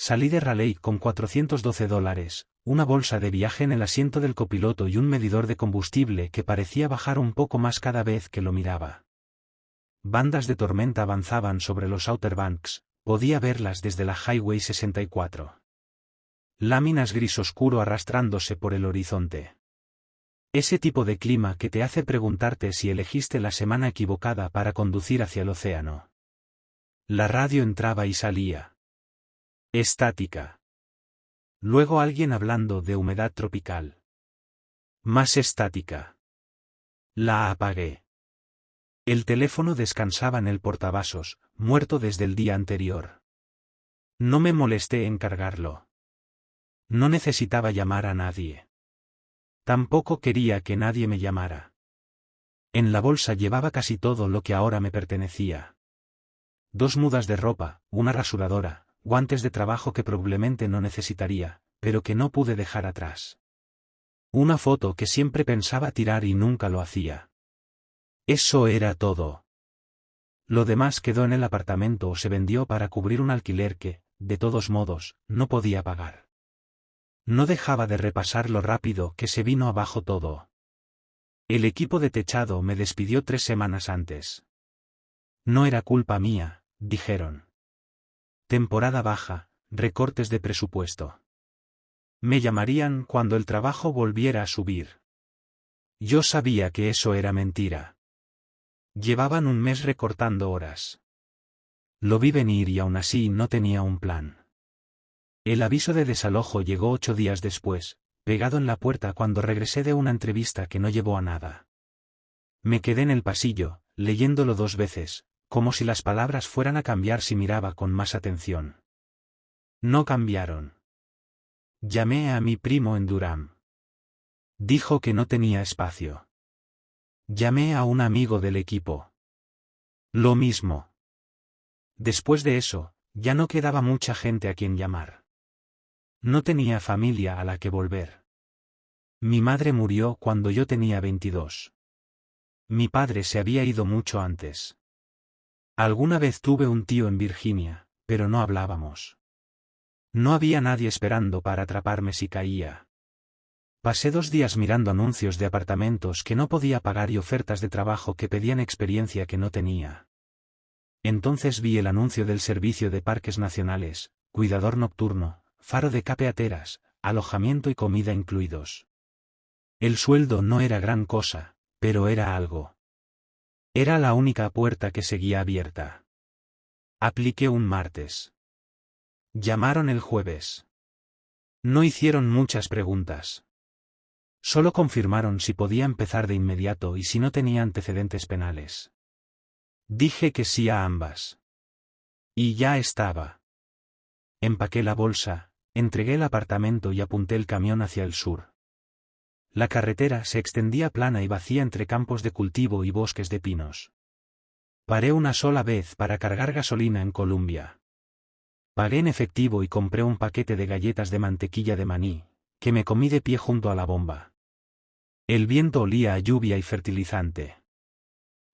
Salí de Raleigh con $412, una bolsa de viaje en el asiento del copiloto y un medidor de combustible que parecía bajar un poco más cada vez que lo miraba. Bandas de tormenta avanzaban sobre los Outer Banks, podía verlas desde la Highway 64. Láminas gris oscuro arrastrándose por el horizonte. Ese tipo de clima que te hace preguntarte si elegiste la semana equivocada para conducir hacia el océano. La radio entraba y salía. Estática. Luego alguien hablando de humedad tropical. Más estática. La apagué. El teléfono descansaba en el portavasos, muerto desde el día anterior. No me molesté en cargarlo. No necesitaba llamar a nadie. Tampoco quería que nadie me llamara. En la bolsa llevaba casi todo lo que ahora me pertenecía. 2 mudas de ropa, una rasuradora, guantes de trabajo que probablemente no necesitaría, pero que no pude dejar atrás. Una foto que siempre pensaba tirar y nunca lo hacía. Eso era todo. Lo demás quedó en el apartamento o se vendió para cubrir un alquiler que, de todos modos, no podía pagar. No dejaba de repasar lo rápido que se vino abajo todo. El equipo de techado me despidió 3 semanas antes. No era culpa mía, dijeron. Temporada baja, recortes de presupuesto. Me llamarían cuando el trabajo volviera a subir. Yo sabía que eso era mentira. Llevaban un mes recortando horas. Lo vi venir y aún así no tenía un plan. El aviso de desalojo llegó 8 días después, pegado en la puerta cuando regresé de una entrevista que no llevó a nada. Me quedé en el pasillo, leyéndolo 2 veces, como si las palabras fueran a cambiar si miraba con más atención. No cambiaron. Llamé a mi primo en Durham. Dijo que no tenía espacio. Llamé a un amigo del equipo. Lo mismo. Después de eso, ya no quedaba mucha gente a quien llamar. No tenía familia a la que volver. Mi madre murió cuando yo tenía 22. Mi padre se había ido mucho antes. Alguna vez tuve un tío en Virginia, pero no hablábamos. No había nadie esperando para atraparme si caía. Pasé 2 días mirando anuncios de apartamentos que no podía pagar y ofertas de trabajo que pedían experiencia que no tenía. Entonces vi el anuncio del Servicio de Parques Nacionales, cuidador nocturno, faro de capeateras, alojamiento y comida incluidos. El sueldo no era gran cosa, pero era algo. Era la única puerta que seguía abierta. Apliqué un martes. Llamaron el jueves. No hicieron muchas preguntas. Solo confirmaron si podía empezar de inmediato y si no tenía antecedentes penales. Dije que sí a ambas. Y ya estaba. Empaqué la bolsa, entregué el apartamento y apunté el camión hacia el sur. La carretera se extendía plana y vacía entre campos de cultivo y bosques de pinos. Paré una sola vez para cargar gasolina en Columbia. Pagué en efectivo y compré un paquete de galletas de mantequilla de maní, que me comí de pie junto a la bomba. El viento olía a lluvia y fertilizante.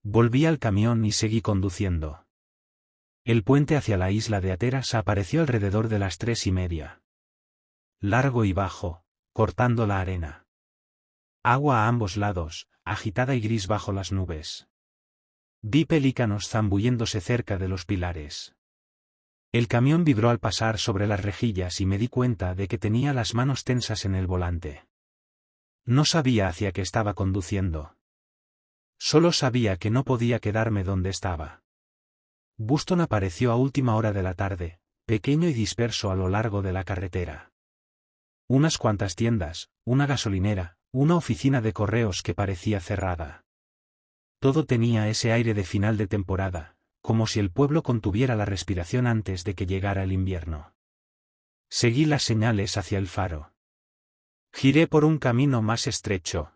Volví al camión y seguí conduciendo. El puente hacia la isla de Hatteras apareció alrededor de las 3:30. Largo y bajo, cortando la arena. Agua a ambos lados, agitada y gris bajo las nubes. Vi pelícanos zambulléndose cerca de los pilares. El camión vibró al pasar sobre las rejillas y me di cuenta de que tenía las manos tensas en el volante. No sabía hacia qué estaba conduciendo. Solo sabía que no podía quedarme donde estaba. Boston apareció a última hora de la tarde, pequeño y disperso a lo largo de la carretera. Unas cuantas tiendas, una gasolinera, una oficina de correos que parecía cerrada. Todo tenía ese aire de final de temporada, como si el pueblo contuviera la respiración antes de que llegara el invierno. Seguí las señales hacia el faro. Giré por un camino más estrecho.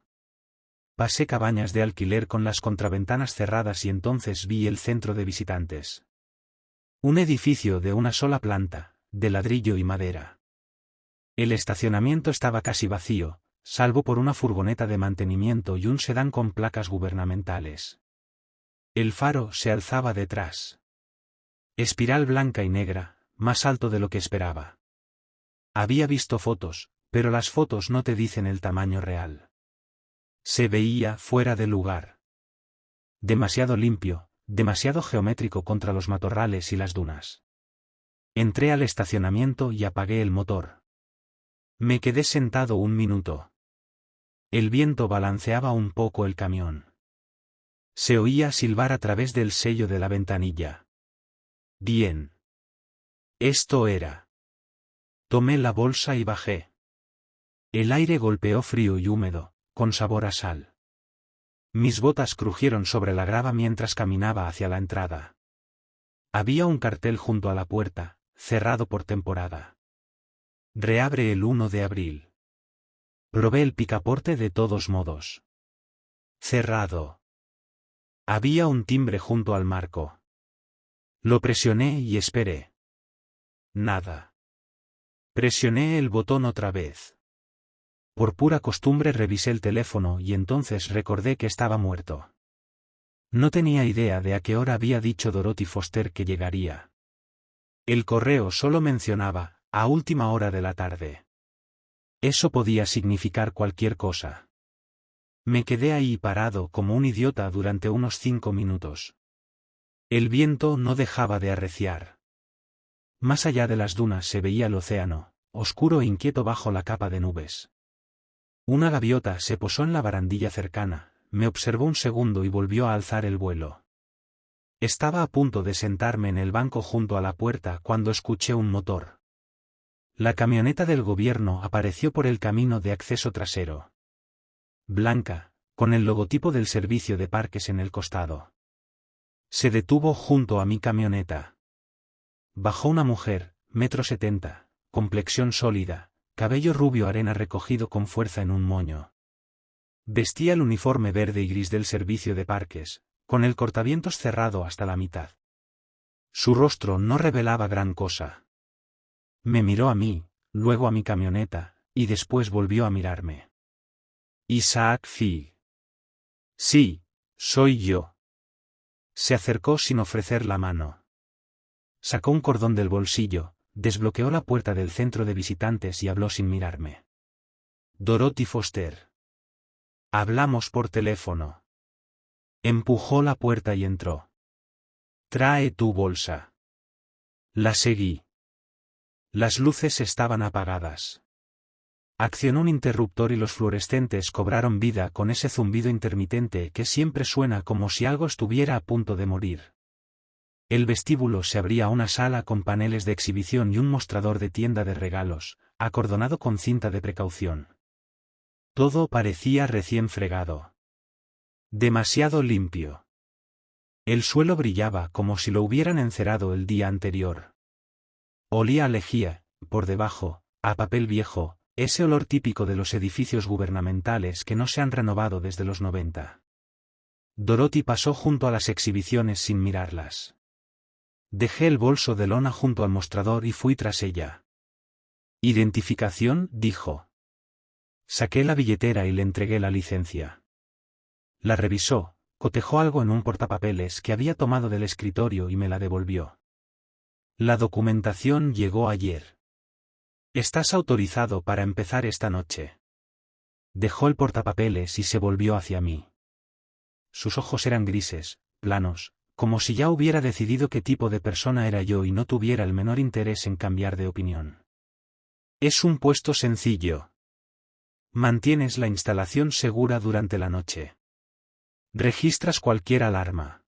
Pasé cabañas de alquiler con las contraventanas cerradas y entonces vi el centro de visitantes. Un edificio de una sola planta, de ladrillo y madera. El estacionamiento estaba casi vacío, salvo por una furgoneta de mantenimiento y un sedán con placas gubernamentales. El faro se alzaba detrás. Espiral blanca y negra, más alto de lo que esperaba. Había visto fotos, pero las fotos no te dicen el tamaño real. Se veía fuera de lugar. Demasiado limpio, demasiado geométrico contra los matorrales y las dunas. Entré al estacionamiento y apagué el motor. Me quedé sentado un minuto. El viento balanceaba un poco el camión. Se oía silbar a través del sello de la ventanilla. Bien. Esto era. Tomé la bolsa y bajé. El aire golpeó frío y húmedo, con sabor a sal. Mis botas crujieron sobre la grava mientras caminaba hacia la entrada. Había un cartel junto a la puerta, cerrado por temporada. Reabre el 1 de abril. Probé el picaporte de todos modos. Cerrado. Había un timbre junto al marco. Lo presioné y esperé. Nada. Presioné el botón otra vez. Por pura costumbre revisé el teléfono y entonces recordé que estaba muerto. No tenía idea de a qué hora había dicho Dorothy Foster que llegaría. El correo solo mencionaba, a última hora de la tarde. Eso podía significar cualquier cosa. Me quedé ahí parado como un idiota durante unos 5 minutos. El viento no dejaba de arreciar. Más allá de las dunas se veía el océano, oscuro e inquieto bajo la capa de nubes. Una gaviota se posó en la barandilla cercana, me observó un segundo y volvió a alzar el vuelo. Estaba a punto de sentarme en el banco junto a la puerta cuando escuché un motor. La camioneta del gobierno apareció por el camino de acceso trasero. Blanca, con el logotipo del servicio de parques en el costado. Se detuvo junto a mi camioneta. Bajó una mujer, 1,70 m, complexión sólida, cabello rubio arena recogido con fuerza en un moño. Vestía el uniforme verde y gris del servicio de parques, con el cortavientos cerrado hasta la mitad. Su rostro no revelaba gran cosa. Me miró a mí, luego a mi camioneta, y después volvió a mirarme. Isaac Fig. Sí, soy yo. Se acercó sin ofrecer la mano. Sacó un cordón del bolsillo, desbloqueó la puerta del centro de visitantes y habló sin mirarme. Dorothy Foster. Hablamos por teléfono. Empujó la puerta y entró. Trae tu bolsa. La seguí. Las luces estaban apagadas. Accionó un interruptor y los fluorescentes cobraron vida con ese zumbido intermitente que siempre suena como si algo estuviera a punto de morir. El vestíbulo se abría a una sala con paneles de exhibición y un mostrador de tienda de regalos, acordonado con cinta de precaución. Todo parecía recién fregado. Demasiado limpio. El suelo brillaba como si lo hubieran encerado el día anterior. Olía a lejía, por debajo, a papel viejo, ese olor típico de los edificios gubernamentales que no se han renovado desde los 90. Dorothy pasó junto a las exhibiciones sin mirarlas. Dejé el bolso de lona junto al mostrador y fui tras ella. ¿Identificación?, dijo. Saqué la billetera y le entregué la licencia. La revisó, cotejó algo en un portapapeles que había tomado del escritorio y me la devolvió. La documentación llegó ayer. Estás autorizado para empezar esta noche. Dejó el portapapeles y se volvió hacia mí. Sus ojos eran grises, planos, como si ya hubiera decidido qué tipo de persona era yo y no tuviera el menor interés en cambiar de opinión. Es un puesto sencillo. Mantienes la instalación segura durante la noche. Registras cualquier alarma.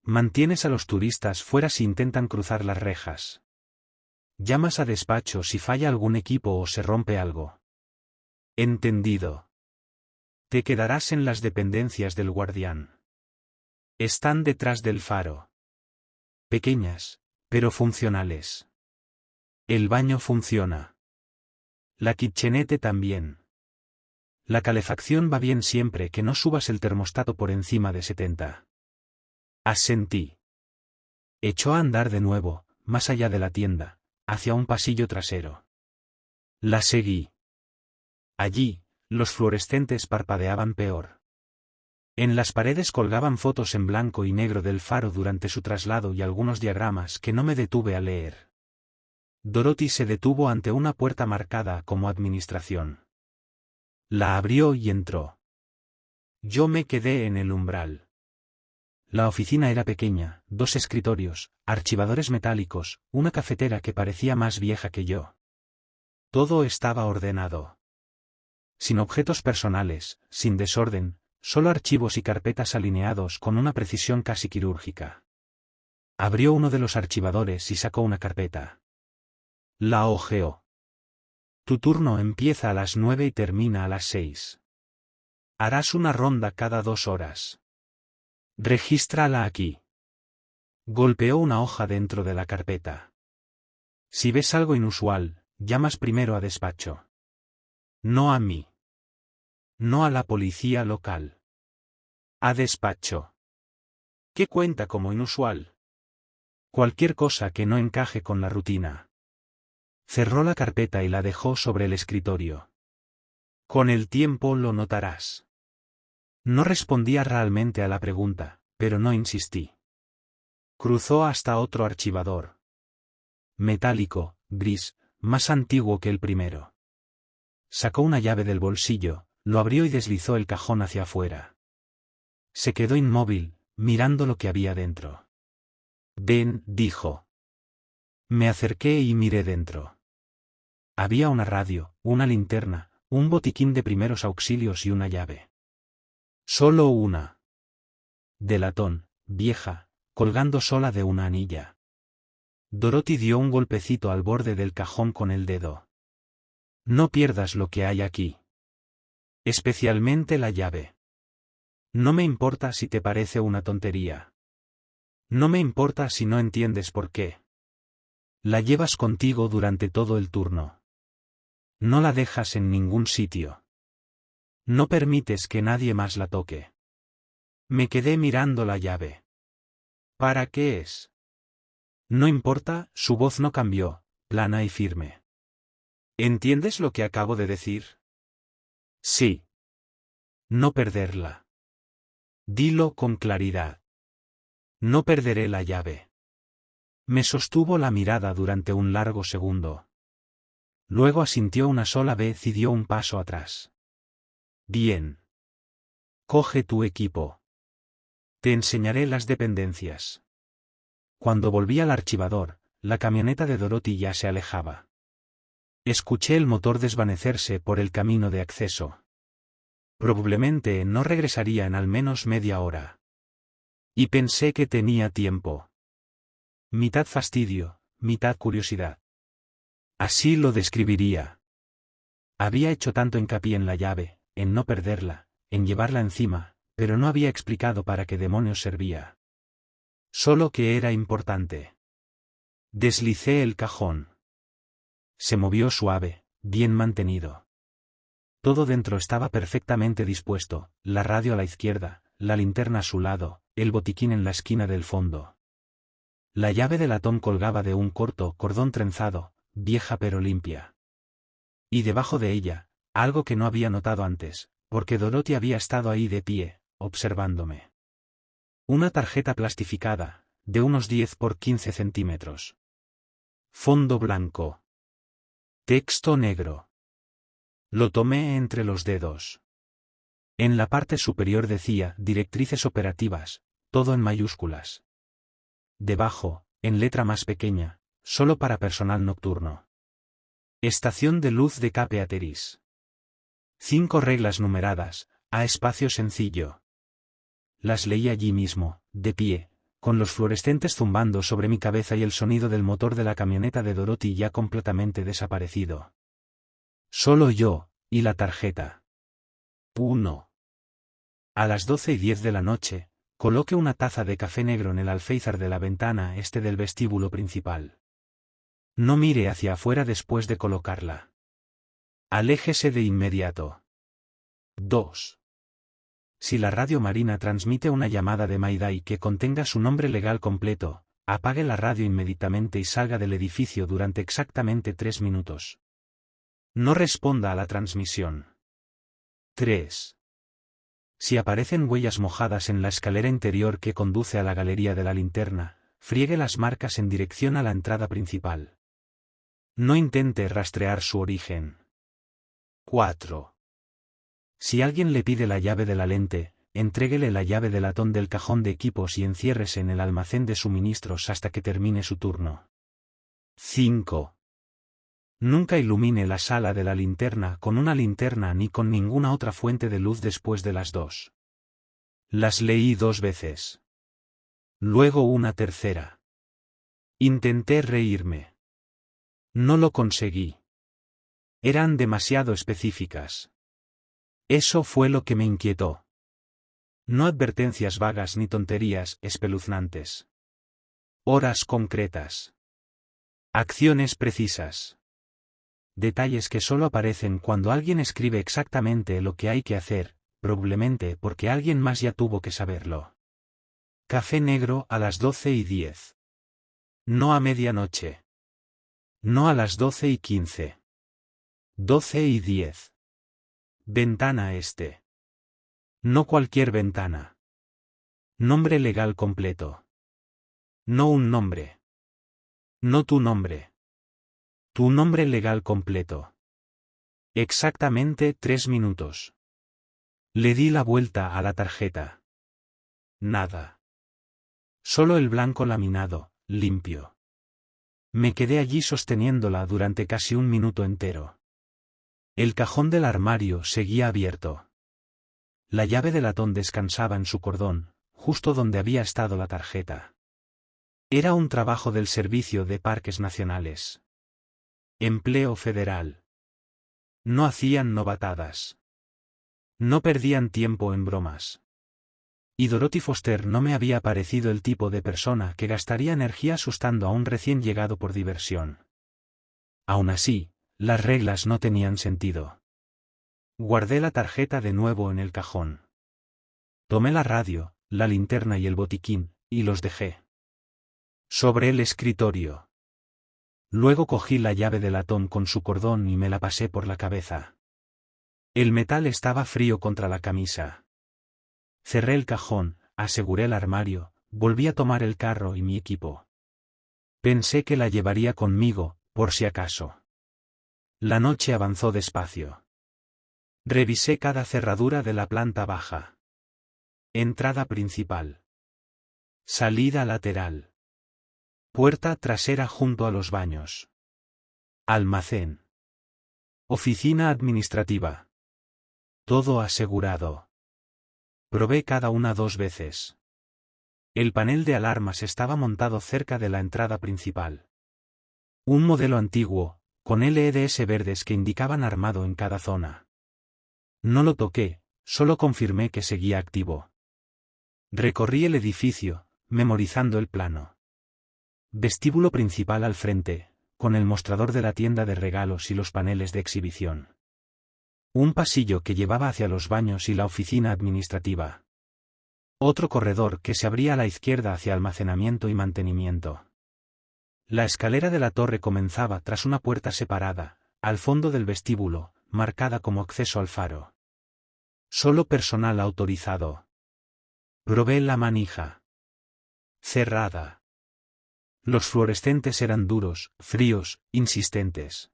Mantienes a los turistas fuera si intentan cruzar las rejas. Llamas a despacho si falla algún equipo o se rompe algo. Entendido. Te quedarás en las dependencias del guardián. Están detrás del faro. Pequeñas, pero funcionales. El baño funciona. La kitchenette también. La calefacción va bien siempre que no subas el termostato por encima de 70. Asentí. Echó a andar de nuevo, más allá de la tienda, hacia un pasillo trasero. La seguí. Allí, los fluorescentes parpadeaban peor. En las paredes colgaban fotos en blanco y negro del faro durante su traslado y algunos diagramas que no me detuve a leer. Dorothy se detuvo ante una puerta marcada como administración. La abrió y entró. Yo me quedé en el umbral. La oficina era pequeña, 2 escritorios, archivadores metálicos, una cafetera que parecía más vieja que yo. Todo estaba ordenado. Sin objetos personales, sin desorden, solo archivos y carpetas alineados con una precisión casi quirúrgica. Abrió uno de los archivadores y sacó una carpeta. La hojeó. Tu turno empieza a las 9 y termina a las 6. Harás una ronda cada 2 horas. Regístrala aquí. Golpeó una hoja dentro de la carpeta. Si ves algo inusual, llamas primero a despacho. No a mí. No a la policía local. A despacho. ¿Qué cuenta como inusual? Cualquier cosa que no encaje con la rutina. Cerró la carpeta y la dejó sobre el escritorio. Con el tiempo lo notarás. No respondía realmente a la pregunta, pero no insistí. Cruzó hasta otro archivador. Metálico, gris, más antiguo que el primero. Sacó una llave del bolsillo, lo abrió y deslizó el cajón hacia afuera. Se quedó inmóvil, mirando lo que había dentro. Ven, dijo. Me acerqué y miré dentro. Había una radio, una linterna, un botiquín de primeros auxilios y una llave. Solo una. De latón, vieja, colgando sola de una anilla. Dorothy dio un golpecito al borde del cajón con el dedo. No pierdas lo que hay aquí. Especialmente la llave. No me importa si te parece una tontería. No me importa si no entiendes por qué. La llevas contigo durante todo el turno. No la dejas en ningún sitio. No permites que nadie más la toque. Me quedé mirando la llave. ¿Para qué es? No importa, su voz no cambió, plana y firme. ¿Entiendes lo que acabo de decir? Sí. No perderla. Dilo con claridad. No perderé la llave. Me sostuvo la mirada durante un largo segundo. Luego asintió una sola vez y dio un paso atrás. Bien. Coge tu equipo. Te enseñaré las dependencias. Cuando volví al archivador, la camioneta de Dorothy ya se alejaba. Escuché el motor desvanecerse por el camino de acceso. Probablemente no regresaría en al menos media hora. Y pensé que tenía tiempo. Mitad fastidio, mitad curiosidad. Así lo describiría. Había hecho tanto hincapié en la llave, en no perderla, en llevarla encima, pero no había explicado para qué demonios servía. Solo que era importante. Deslicé el cajón. Se movió suave, bien mantenido. Todo dentro estaba perfectamente dispuesto, la radio a la izquierda, la linterna a su lado, el botiquín en la esquina del fondo. La llave de latón colgaba de un corto cordón trenzado, vieja pero limpia. Y debajo de ella, algo que no había notado antes, porque Dorothy había estado ahí de pie, observándome. Una tarjeta plastificada, de unos 10 por 15 centímetros. Fondo blanco. Texto negro. Lo tomé entre los dedos. En la parte superior decía Directrices operativas, todo en mayúsculas. Debajo, en letra más pequeña, solo para personal nocturno. Estación de luz de Cape Hatteras. 5 reglas numeradas, a espacio sencillo. Las leí allí mismo, de pie, con los fluorescentes zumbando sobre mi cabeza y el sonido del motor de la camioneta de Dorothy ya completamente desaparecido. Solo yo, y la tarjeta. 1. A las 12:10 de la noche, coloque una taza de café negro en el alféizar de la ventana este del vestíbulo principal. No mire hacia afuera después de colocarla. Aléjese de inmediato. 2. Si la radio marina transmite una llamada de Mayday que contenga su nombre legal completo, apague la radio inmediatamente y salga del edificio durante exactamente 3 minutos. No responda a la transmisión. 3. Si aparecen huellas mojadas en la escalera interior que conduce a la galería de la linterna, friegue las marcas en dirección a la entrada principal. No intente rastrear su origen. 4. Si alguien le pide la llave de la lente, entréguele la llave de latón del cajón de equipos y enciérrese en el almacén de suministros hasta que termine su turno. 5. Nunca ilumine la sala de la linterna con una linterna ni con ninguna otra fuente de luz después de las 2. Las leí 2 veces. Luego una tercera. Intenté reírme. No lo conseguí. Eran demasiado específicas. Eso fue lo que me inquietó. No advertencias vagas ni tonterías espeluznantes. Horas concretas. Acciones precisas. Detalles que solo aparecen cuando alguien escribe exactamente lo que hay que hacer, probablemente porque alguien más ya tuvo que saberlo. Café negro a las 12:10. No a medianoche. No a las 12:15. 12:10. Ventana este. No cualquier ventana. Nombre legal completo. No un nombre. No tu nombre. Tu nombre legal completo. Exactamente 3 minutos. Le di la vuelta a la tarjeta. Nada. Solo el blanco laminado, limpio. Me quedé allí sosteniéndola durante casi un minuto entero. El cajón del armario seguía abierto. La llave de latón descansaba en su cordón, justo donde había estado la tarjeta. Era un trabajo del Servicio de Parques Nacionales. Empleo federal. No hacían novatadas. No perdían tiempo en bromas. Y Dorothy Foster no me había parecido el tipo de persona que gastaría energía asustando a un recién llegado por diversión. Aún así, las reglas no tenían sentido. Guardé la tarjeta de nuevo en el cajón. Tomé la radio, la linterna y el botiquín, y los dejé sobre el escritorio. Luego cogí la llave de latón con su cordón y me la pasé por la cabeza. El metal estaba frío contra la camisa. Cerré el cajón, aseguré el armario, volví a tomar el carro y mi equipo. Pensé que la llevaría conmigo, por si acaso. La noche avanzó despacio. Revisé cada cerradura de la planta baja. Entrada principal. Salida lateral. Puerta trasera junto a los baños. Almacén. Oficina administrativa. Todo asegurado. Probé cada una 2 veces. El panel de alarmas estaba montado cerca de la entrada principal. Un modelo antiguo, con LEDs verdes que indicaban armado en cada zona. No lo toqué, solo confirmé que seguía activo. Recorrí el edificio, memorizando el plano. Vestíbulo principal al frente, con el mostrador de la tienda de regalos y los paneles de exhibición. Un pasillo que llevaba hacia los baños y la oficina administrativa. Otro corredor que se abría a la izquierda hacia almacenamiento y mantenimiento. La escalera de la torre comenzaba tras una puerta separada, al fondo del vestíbulo, marcada como acceso al faro. Solo personal autorizado. Probé la manija. Cerrada. Los fluorescentes eran duros, fríos, insistentes.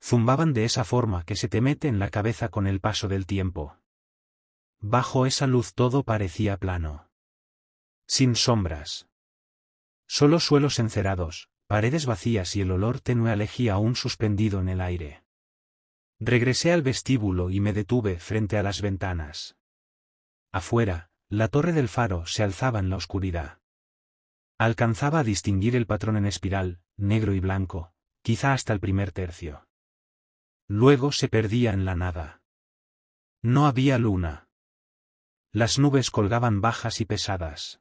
Zumbaban de esa forma que se te mete en la cabeza con el paso del tiempo. Bajo esa luz todo parecía plano. Sin sombras. Solo suelos encerados, paredes vacías y el olor tenue a lejía aún suspendido en el aire. Regresé al vestíbulo y me detuve frente a las ventanas. Afuera, la torre del faro se alzaba en la oscuridad. Alcanzaba a distinguir el patrón en espiral, negro y blanco, quizá hasta el primer tercio. Luego se perdía en la nada. No había luna. Las nubes colgaban bajas y pesadas.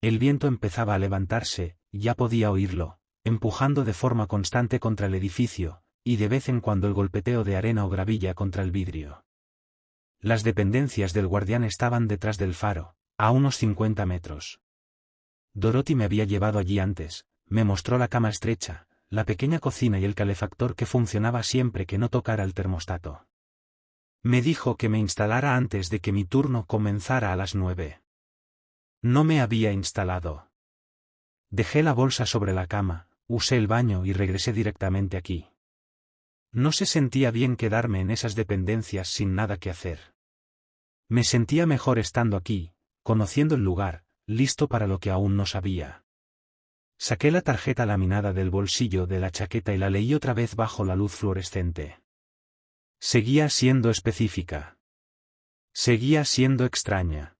El viento empezaba a levantarse, ya podía oírlo, empujando de forma constante contra el edificio, y de vez en cuando el golpeteo de arena o gravilla contra el vidrio. Las dependencias del guardián estaban detrás del faro, a unos 50 metros. Dorothy me había llevado allí antes, me mostró la cama estrecha, la pequeña cocina y el calefactor que funcionaba siempre que no tocara el termostato. Me dijo que me instalara antes de que mi turno comenzara a las 9. No me había instalado. Dejé la bolsa sobre la cama, usé el baño y regresé directamente aquí. No se sentía bien quedarme en esas dependencias sin nada que hacer. Me sentía mejor estando aquí, conociendo el lugar, listo para lo que aún no sabía. Saqué la tarjeta laminada del bolsillo de la chaqueta y la leí otra vez bajo la luz fluorescente. Seguía siendo específica. Seguía siendo extraña.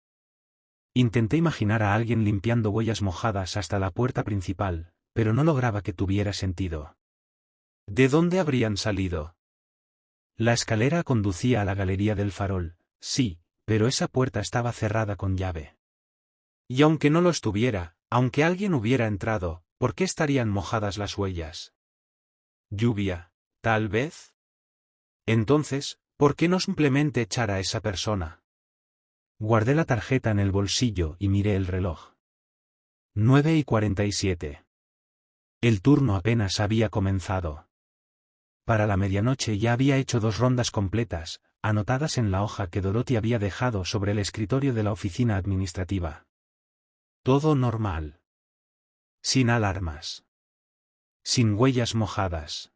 Intenté imaginar a alguien limpiando huellas mojadas hasta la puerta principal, pero no lograba que tuviera sentido. ¿De dónde habrían salido? La escalera conducía a la galería del farol, sí, pero esa puerta estaba cerrada con llave. Y aunque no lo estuviera, aunque alguien hubiera entrado, ¿por qué estarían mojadas las huellas? ¿Lluvia, tal vez? Entonces, ¿por qué no simplemente echar a esa persona? Guardé la tarjeta en el bolsillo y miré el reloj. 9:47. El turno apenas había comenzado. Para la medianoche ya había hecho 2 rondas completas, anotadas en la hoja que Dorothy había dejado sobre el escritorio de la oficina administrativa. Todo normal. Sin alarmas. Sin huellas mojadas.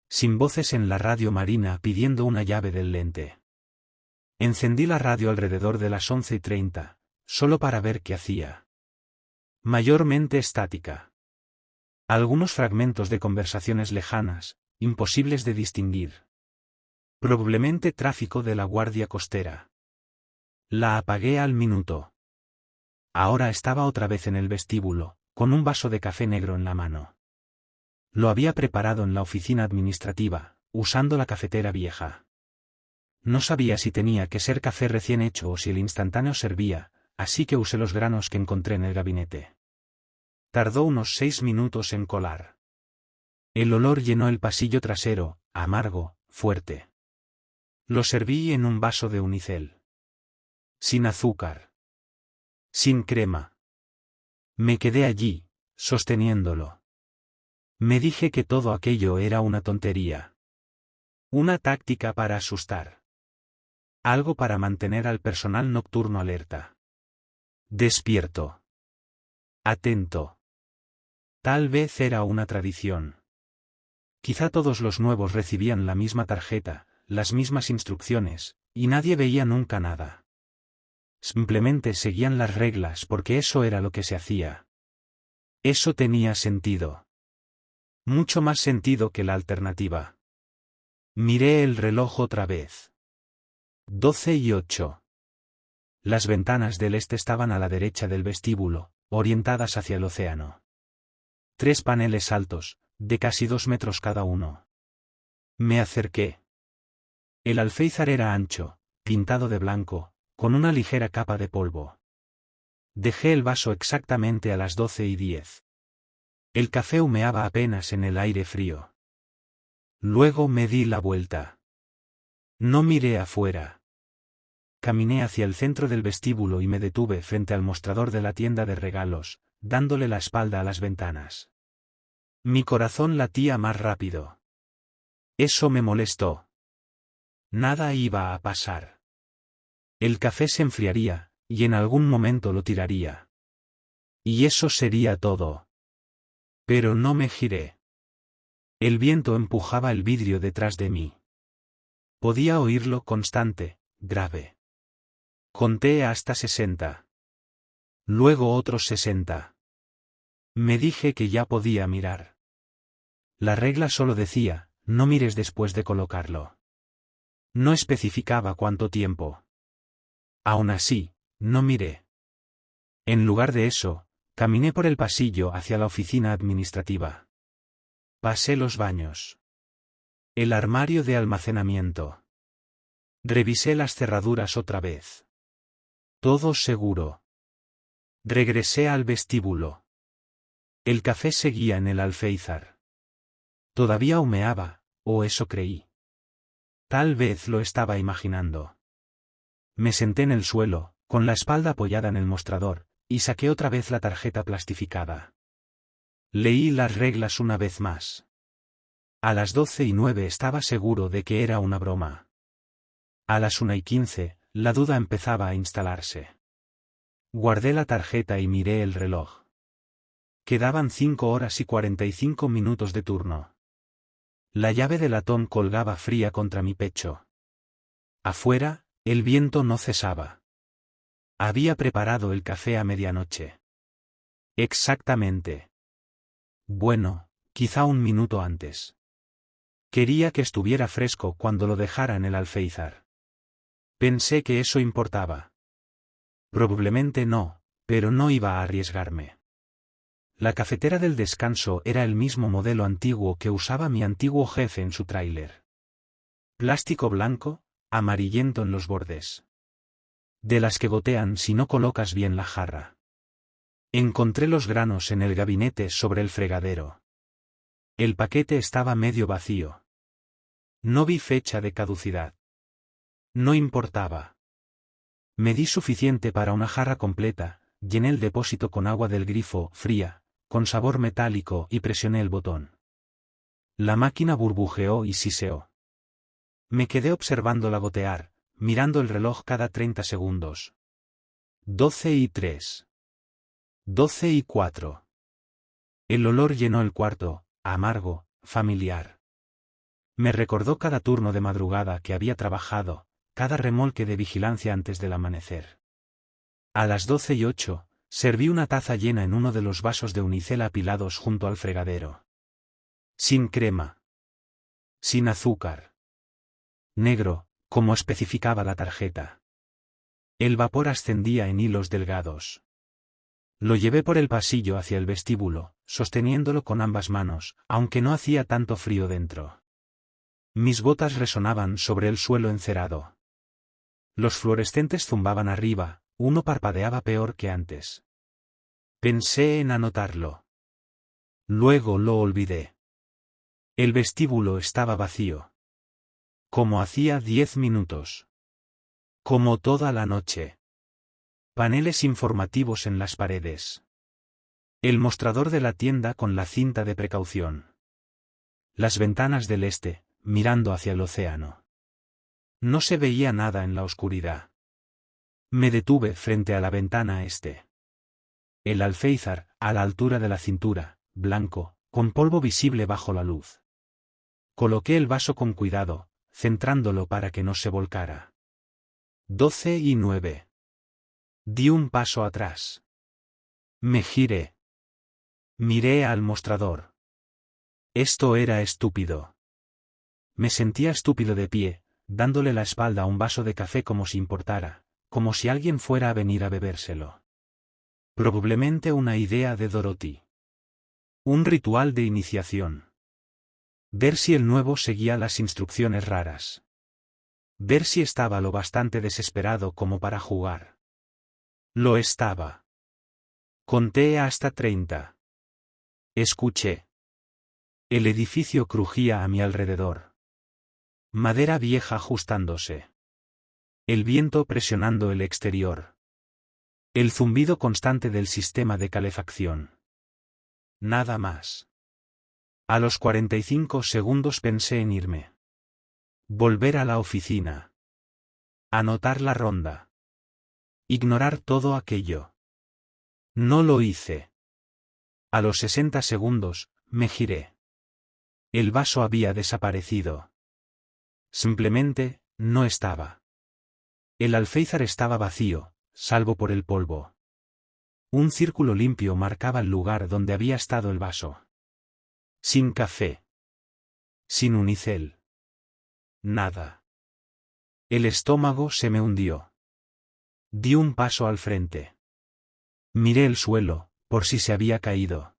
Sin voces en la radio marina pidiendo una llave del lente. Encendí la radio alrededor de las 11:30, solo para ver qué hacía. Mayormente estática. Algunos fragmentos de conversaciones lejanas, imposibles de distinguir. Probablemente tráfico de la Guardia Costera. La apagué al minuto. Ahora estaba otra vez en el vestíbulo, con un vaso de café negro en la mano. Lo había preparado en la oficina administrativa, usando la cafetera vieja. No sabía si tenía que ser café recién hecho o si el instantáneo servía, así que usé los granos que encontré en el gabinete. Tardó unos 6 minutos en colar. El olor llenó el pasillo trasero, amargo, fuerte. Lo serví en un vaso de unicel. Sin azúcar. Sin crema. Me quedé allí, sosteniéndolo. Me dije que todo aquello era una tontería. Una táctica para asustar. Algo para mantener al personal nocturno alerta. Despierto. Atento. Tal vez era una tradición. Quizá todos los nuevos recibían la misma tarjeta, las mismas instrucciones, y nadie veía nunca nada. Simplemente seguían las reglas porque eso era lo que se hacía. Eso tenía sentido. Mucho más sentido que la alternativa. Miré el reloj otra vez. 12:08. Las ventanas del este estaban a la derecha del vestíbulo, orientadas hacia el océano. 3 paneles altos, de casi 2 metros cada uno. Me acerqué. El alféizar era ancho, pintado de blanco, con una ligera capa de polvo. Dejé el vaso exactamente a las 12:10. El café humeaba apenas en el aire frío. Luego me di la vuelta. No miré afuera. Caminé hacia el centro del vestíbulo y me detuve frente al mostrador de la tienda de regalos, dándole la espalda a las ventanas. Mi corazón latía más rápido. Eso me molestó. Nada iba a pasar. El café se enfriaría, y en algún momento lo tiraría. Y eso sería todo. Pero no me giré. El viento empujaba el vidrio detrás de mí. Podía oírlo constante, grave. Conté hasta 60. Luego otros 60. Me dije que ya podía mirar. La regla solo decía, no mires después de colocarlo. No especificaba cuánto tiempo. Aún así, no miré. En lugar de eso, caminé por el pasillo hacia la oficina administrativa. Pasé los baños. El armario de almacenamiento. Revisé las cerraduras otra vez. Todo seguro. Regresé al vestíbulo. El café seguía en el alféizar. Todavía humeaba, o eso creí. Tal vez lo estaba imaginando. Me senté en el suelo, con la espalda apoyada en el mostrador, y saqué otra vez la tarjeta plastificada. Leí las reglas una vez más. A las 12:09 estaba seguro de que era una broma. A las 1:15, la duda empezaba a instalarse. Guardé la tarjeta y miré el reloj. Quedaban 5 horas y 45 minutos de turno. La llave de latón colgaba fría contra mi pecho. Afuera, el viento no cesaba. Había preparado el café a medianoche. Exactamente. Bueno, quizá un minuto antes. Quería que estuviera fresco cuando lo dejara en el alféizar. Pensé que eso importaba. Probablemente no, pero no iba a arriesgarme. La cafetera del descanso era el mismo modelo antiguo que usaba mi antiguo jefe en su tráiler. Plástico blanco, amarillento en los bordes. De las que gotean si no colocas bien la jarra. Encontré los granos en el gabinete sobre el fregadero. El paquete estaba medio vacío. No vi fecha de caducidad. No importaba. Me di suficiente para una jarra completa, llené el depósito con agua del grifo, fría, con sabor metálico y presioné el botón. La máquina burbujeó y siseó. Me quedé observándola gotear, mirando el reloj cada 30 segundos. 12:03. 12:04. El olor llenó el cuarto, amargo, familiar. Me recordó cada turno de madrugada que había trabajado, cada remolque de vigilancia antes del amanecer. A las 12:08, serví una taza llena en uno de los vasos de unicel apilados junto al fregadero. Sin crema. Sin azúcar. Negro, como especificaba la tarjeta. El vapor ascendía en hilos delgados. Lo llevé por el pasillo hacia el vestíbulo, sosteniéndolo con ambas manos, aunque no hacía tanto frío dentro. Mis botas resonaban sobre el suelo encerado. Los fluorescentes zumbaban arriba, uno parpadeaba peor que antes. Pensé en anotarlo. Luego lo olvidé. El vestíbulo estaba vacío. Como hacía 10 minutos. Como toda la noche. Paneles informativos en las paredes. El mostrador de la tienda con la cinta de precaución. Las ventanas del este, mirando hacia el océano. No se veía nada en la oscuridad. Me detuve frente a la ventana este. El alféizar, a la altura de la cintura, blanco, con polvo visible bajo la luz. Coloqué el vaso con cuidado, centrándolo para que no se volcara. 12:09. Di un paso atrás. Me giré. Miré al mostrador. Esto era estúpido. Me sentía estúpido de pie, dándole la espalda a un vaso de café como si importara, como si alguien fuera a venir a bebérselo. Probablemente una idea de Dorothy. Un ritual de iniciación. Ver si el nuevo seguía las instrucciones raras. Ver si estaba lo bastante desesperado como para jugar. Lo estaba. Conté hasta 30. Escuché. El edificio crujía a mi alrededor. Madera vieja ajustándose. El viento presionando el exterior. El zumbido constante del sistema de calefacción. Nada más. A los 45 segundos pensé en irme. Volver a la oficina. Anotar la ronda. Ignorar todo aquello. No lo hice. A los 60 segundos, me giré. El vaso había desaparecido. Simplemente, no estaba. El alféizar estaba vacío, salvo por el polvo. Un círculo limpio marcaba el lugar donde había estado el vaso. Sin café. Sin unicel. Nada. El estómago se me hundió. Di un paso al frente. Miré el suelo, por si se había caído.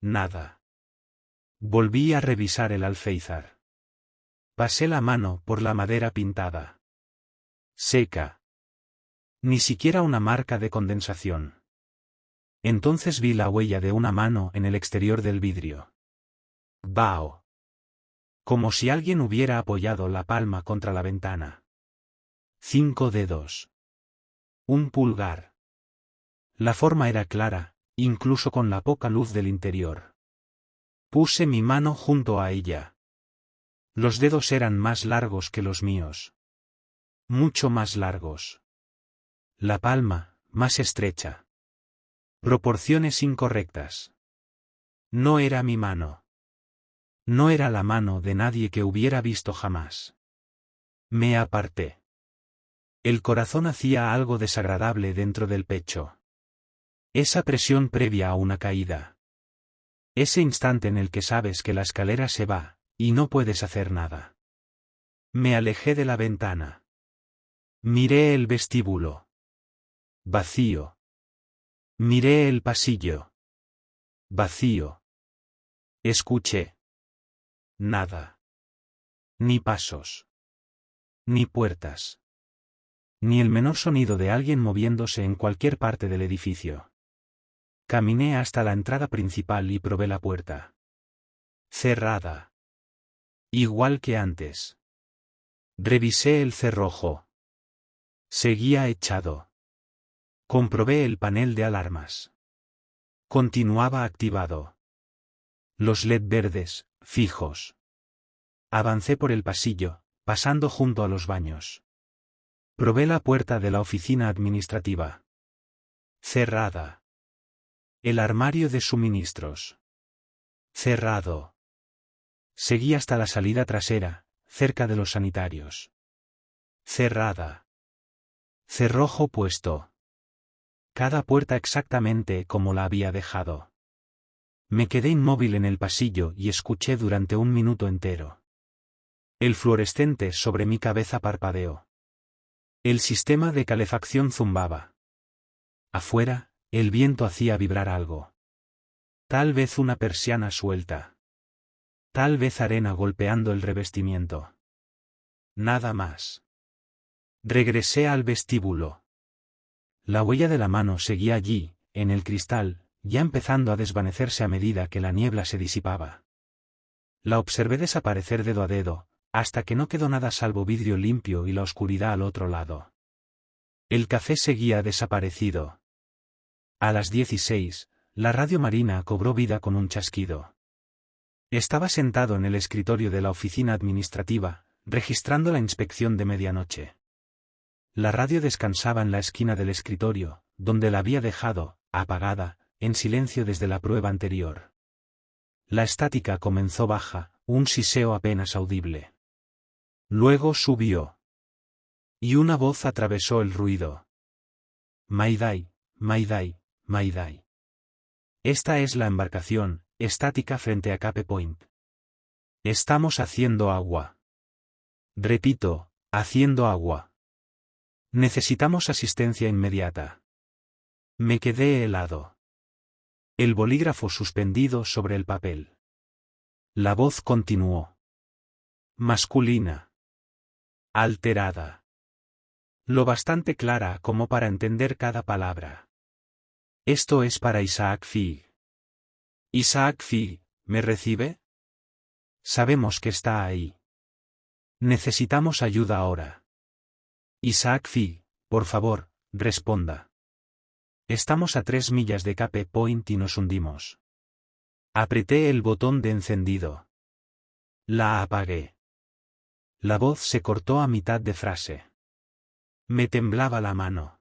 Nada. Volví a revisar el alféizar. Pasé la mano por la madera pintada. Seca. Ni siquiera una marca de condensación. Entonces vi la huella de una mano en el exterior del vidrio. Bao. Como si alguien hubiera apoyado la palma contra la ventana. 5 dedos. Un pulgar. La forma era clara, incluso con la poca luz del interior. Puse mi mano junto a ella. Los dedos eran más largos que los míos. Mucho más largos. La palma, más estrecha. Proporciones incorrectas. No era mi mano. No era la mano de nadie que hubiera visto jamás. Me aparté. El corazón hacía algo desagradable dentro del pecho. Esa presión previa a una caída. Ese instante en el que sabes que la escalera se va, y no puedes hacer nada. Me alejé de la ventana. Miré el vestíbulo. Vacío. Miré el pasillo. Vacío. Escuché. Nada. Ni pasos. Ni puertas. Ni el menor sonido de alguien moviéndose en cualquier parte del edificio. Caminé hasta la entrada principal y probé la puerta. Cerrada. Igual que antes. Revisé el cerrojo. Seguía echado. Comprobé el panel de alarmas. Continuaba activado. Los LED verdes, fijos. Avancé por el pasillo, pasando junto a los baños. Probé la puerta de la oficina administrativa. Cerrada. El armario de suministros. Cerrado. Seguí hasta la salida trasera, cerca de los sanitarios. Cerrada. Cerrojo puesto. Cada puerta exactamente como la había dejado. Me quedé inmóvil en el pasillo y escuché durante un minuto entero. El fluorescente sobre mi cabeza parpadeó. El sistema de calefacción zumbaba. Afuera, el viento hacía vibrar algo. Tal vez una persiana suelta. Tal vez arena golpeando el revestimiento. Nada más. Regresé al vestíbulo. La huella de la mano seguía allí, en el cristal, ya empezando a desvanecerse a medida que la niebla se disipaba. La observé desaparecer dedo a dedo, hasta que no quedó nada salvo vidrio limpio y la oscuridad al otro lado. El café seguía desaparecido. A las 16, la radio marina cobró vida con un chasquido. Estaba sentado en el escritorio de la oficina administrativa, registrando la inspección de medianoche. La radio descansaba en la esquina del escritorio, donde la había dejado, apagada, en silencio desde la prueba anterior. La estática comenzó baja, un siseo apenas audible. Luego subió. Y una voz atravesó el ruido. Mayday, Mayday, Mayday. Esta es la embarcación, estática frente a Cape Point. Estamos haciendo agua. Repito, haciendo agua. Necesitamos asistencia inmediata. Me quedé helado. El bolígrafo suspendido sobre el papel. La voz continuó. Masculina. Alterada. Lo bastante clara como para entender cada palabra. Esto es para Isaac Fig. Isaac Fig, ¿me recibe? Sabemos que está ahí. Necesitamos ayuda ahora. Isaac Fig, por favor, responda. Estamos a 3 millas de Cape Point y nos hundimos. Apreté el botón de encendido. La apagué. La voz se cortó a mitad de frase. Me temblaba la mano.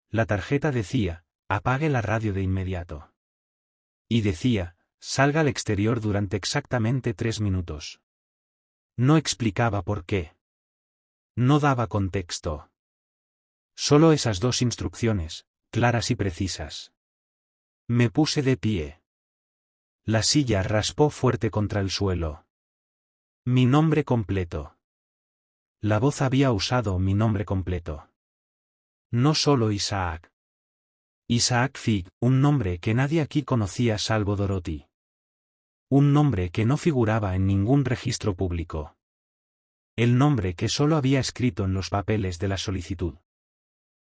La tarjeta decía, apague la radio de inmediato. Y decía, salga al exterior durante exactamente 3 minutos. No explicaba por qué. No daba contexto. Solo esas 2 instrucciones, claras y precisas. Me puse de pie. La silla raspó fuerte contra el suelo. Mi nombre completo. La voz había usado mi nombre completo. No solo Isaac. Isaac Fig, un nombre que nadie aquí conocía salvo Dorothy. Un nombre que no figuraba en ningún registro público. El nombre que solo había escrito en los papeles de la solicitud.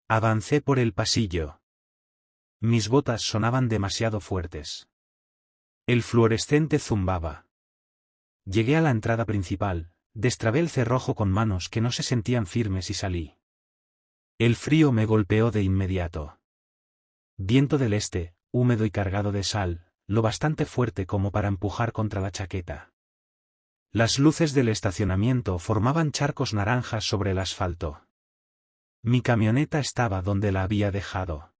Avancé por el pasillo. Mis botas sonaban demasiado fuertes. El fluorescente zumbaba. Llegué a la entrada principal, destrabé el cerrojo con manos que no se sentían firmes y salí. El frío me golpeó de inmediato. Viento del este, húmedo y cargado de sal, lo bastante fuerte como para empujar contra la chaqueta. Las luces del estacionamiento formaban charcos naranjas sobre el asfalto. Mi camioneta estaba donde la había dejado.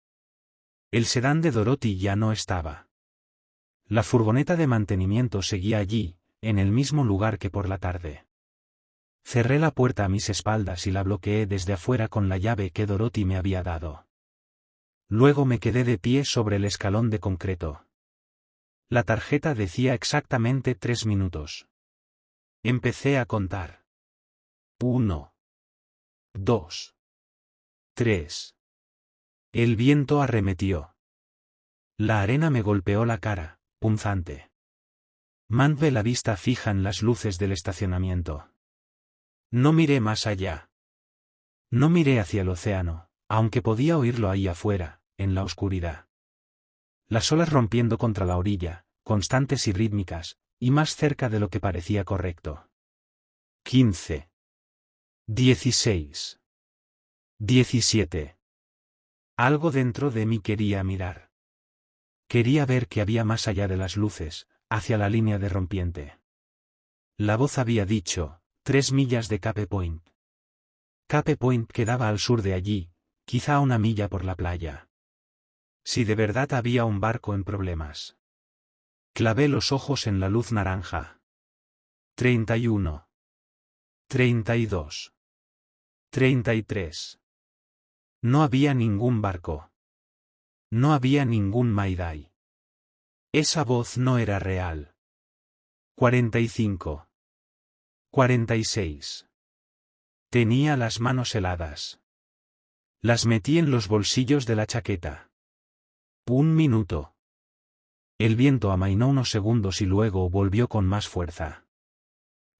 El sedán de Dorothy ya no estaba. La furgoneta de mantenimiento seguía allí, en el mismo lugar que por la tarde. Cerré la puerta a mis espaldas y la bloqueé desde afuera con la llave que Dorothy me había dado. Luego me quedé de pie sobre el escalón de concreto. La tarjeta decía exactamente 3 minutos. Empecé a contar. 1, 2, 3. El viento arremetió. La arena me golpeó la cara, punzante. Mantuve la vista fija en las luces del estacionamiento. No miré más allá. No miré hacia el océano, aunque podía oírlo ahí afuera, en la oscuridad. Las olas rompiendo contra la orilla, constantes y rítmicas, y más cerca de lo que parecía correcto. 15. 16. 17. Algo dentro de mí quería mirar. Quería ver qué había más allá de las luces, hacia la línea de rompiente. La voz había dicho, 3 millas de Cape Point. Cape Point quedaba al sur de allí, quizá a 1 milla por la playa. Si de verdad había un barco en problemas. Clavé los ojos en la luz naranja. 31. 32. 33. No había ningún barco. No había ningún Mayday. Esa voz no era real. 45. 46. Tenía las manos heladas. Las metí en los bolsillos de la chaqueta. 1 minuto. El viento amainó unos segundos y luego volvió con más fuerza.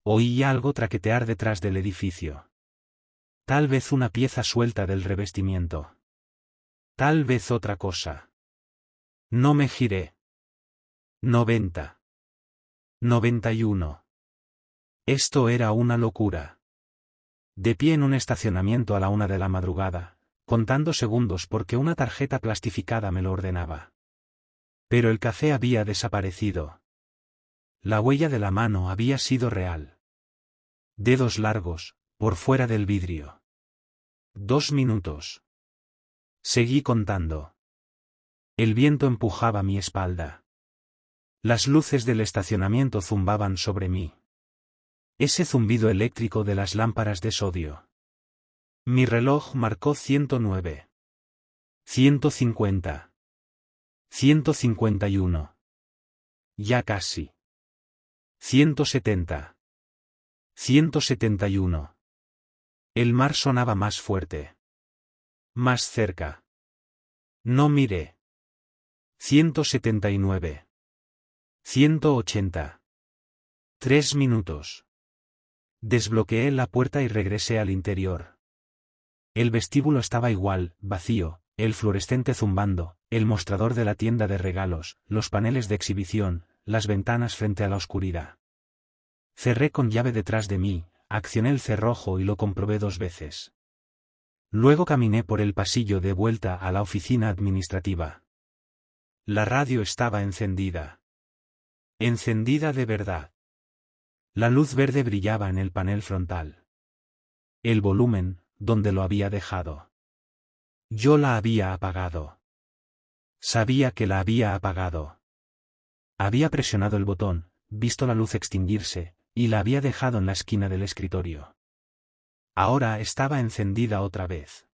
Oí algo traquetear detrás del edificio. Tal vez una pieza suelta del revestimiento. Tal vez otra cosa. No me giré. 90. 91. Esto era una locura. De pie en un estacionamiento a la 1 de la madrugada, contando segundos porque una tarjeta plastificada me lo ordenaba. Pero el café había desaparecido. La huella de la mano había sido real. Dedos largos, por fuera del vidrio. 2 minutos. Seguí contando. El viento empujaba mi espalda. Las luces del estacionamiento zumbaban sobre mí. Ese zumbido eléctrico de las lámparas de sodio. Mi reloj marcó 109. 150. 151. Ya casi. 170. 171. El mar sonaba más fuerte. Más cerca. No miré. 179. 180. 3 minutos. Desbloqueé la puerta y regresé al interior. El vestíbulo estaba igual, vacío, el fluorescente zumbando, el mostrador de la tienda de regalos, los paneles de exhibición, las ventanas frente a la oscuridad. Cerré con llave detrás de mí, accioné el cerrojo y lo comprobé 2 veces. Luego caminé por el pasillo de vuelta a la oficina administrativa. La radio estaba encendida. Encendida de verdad. La luz verde brillaba en el panel frontal. El volumen, donde lo había dejado. Yo la había apagado. Sabía que la había apagado. Había presionado el botón, visto la luz extinguirse, y la había dejado en la esquina del escritorio. Ahora estaba encendida otra vez.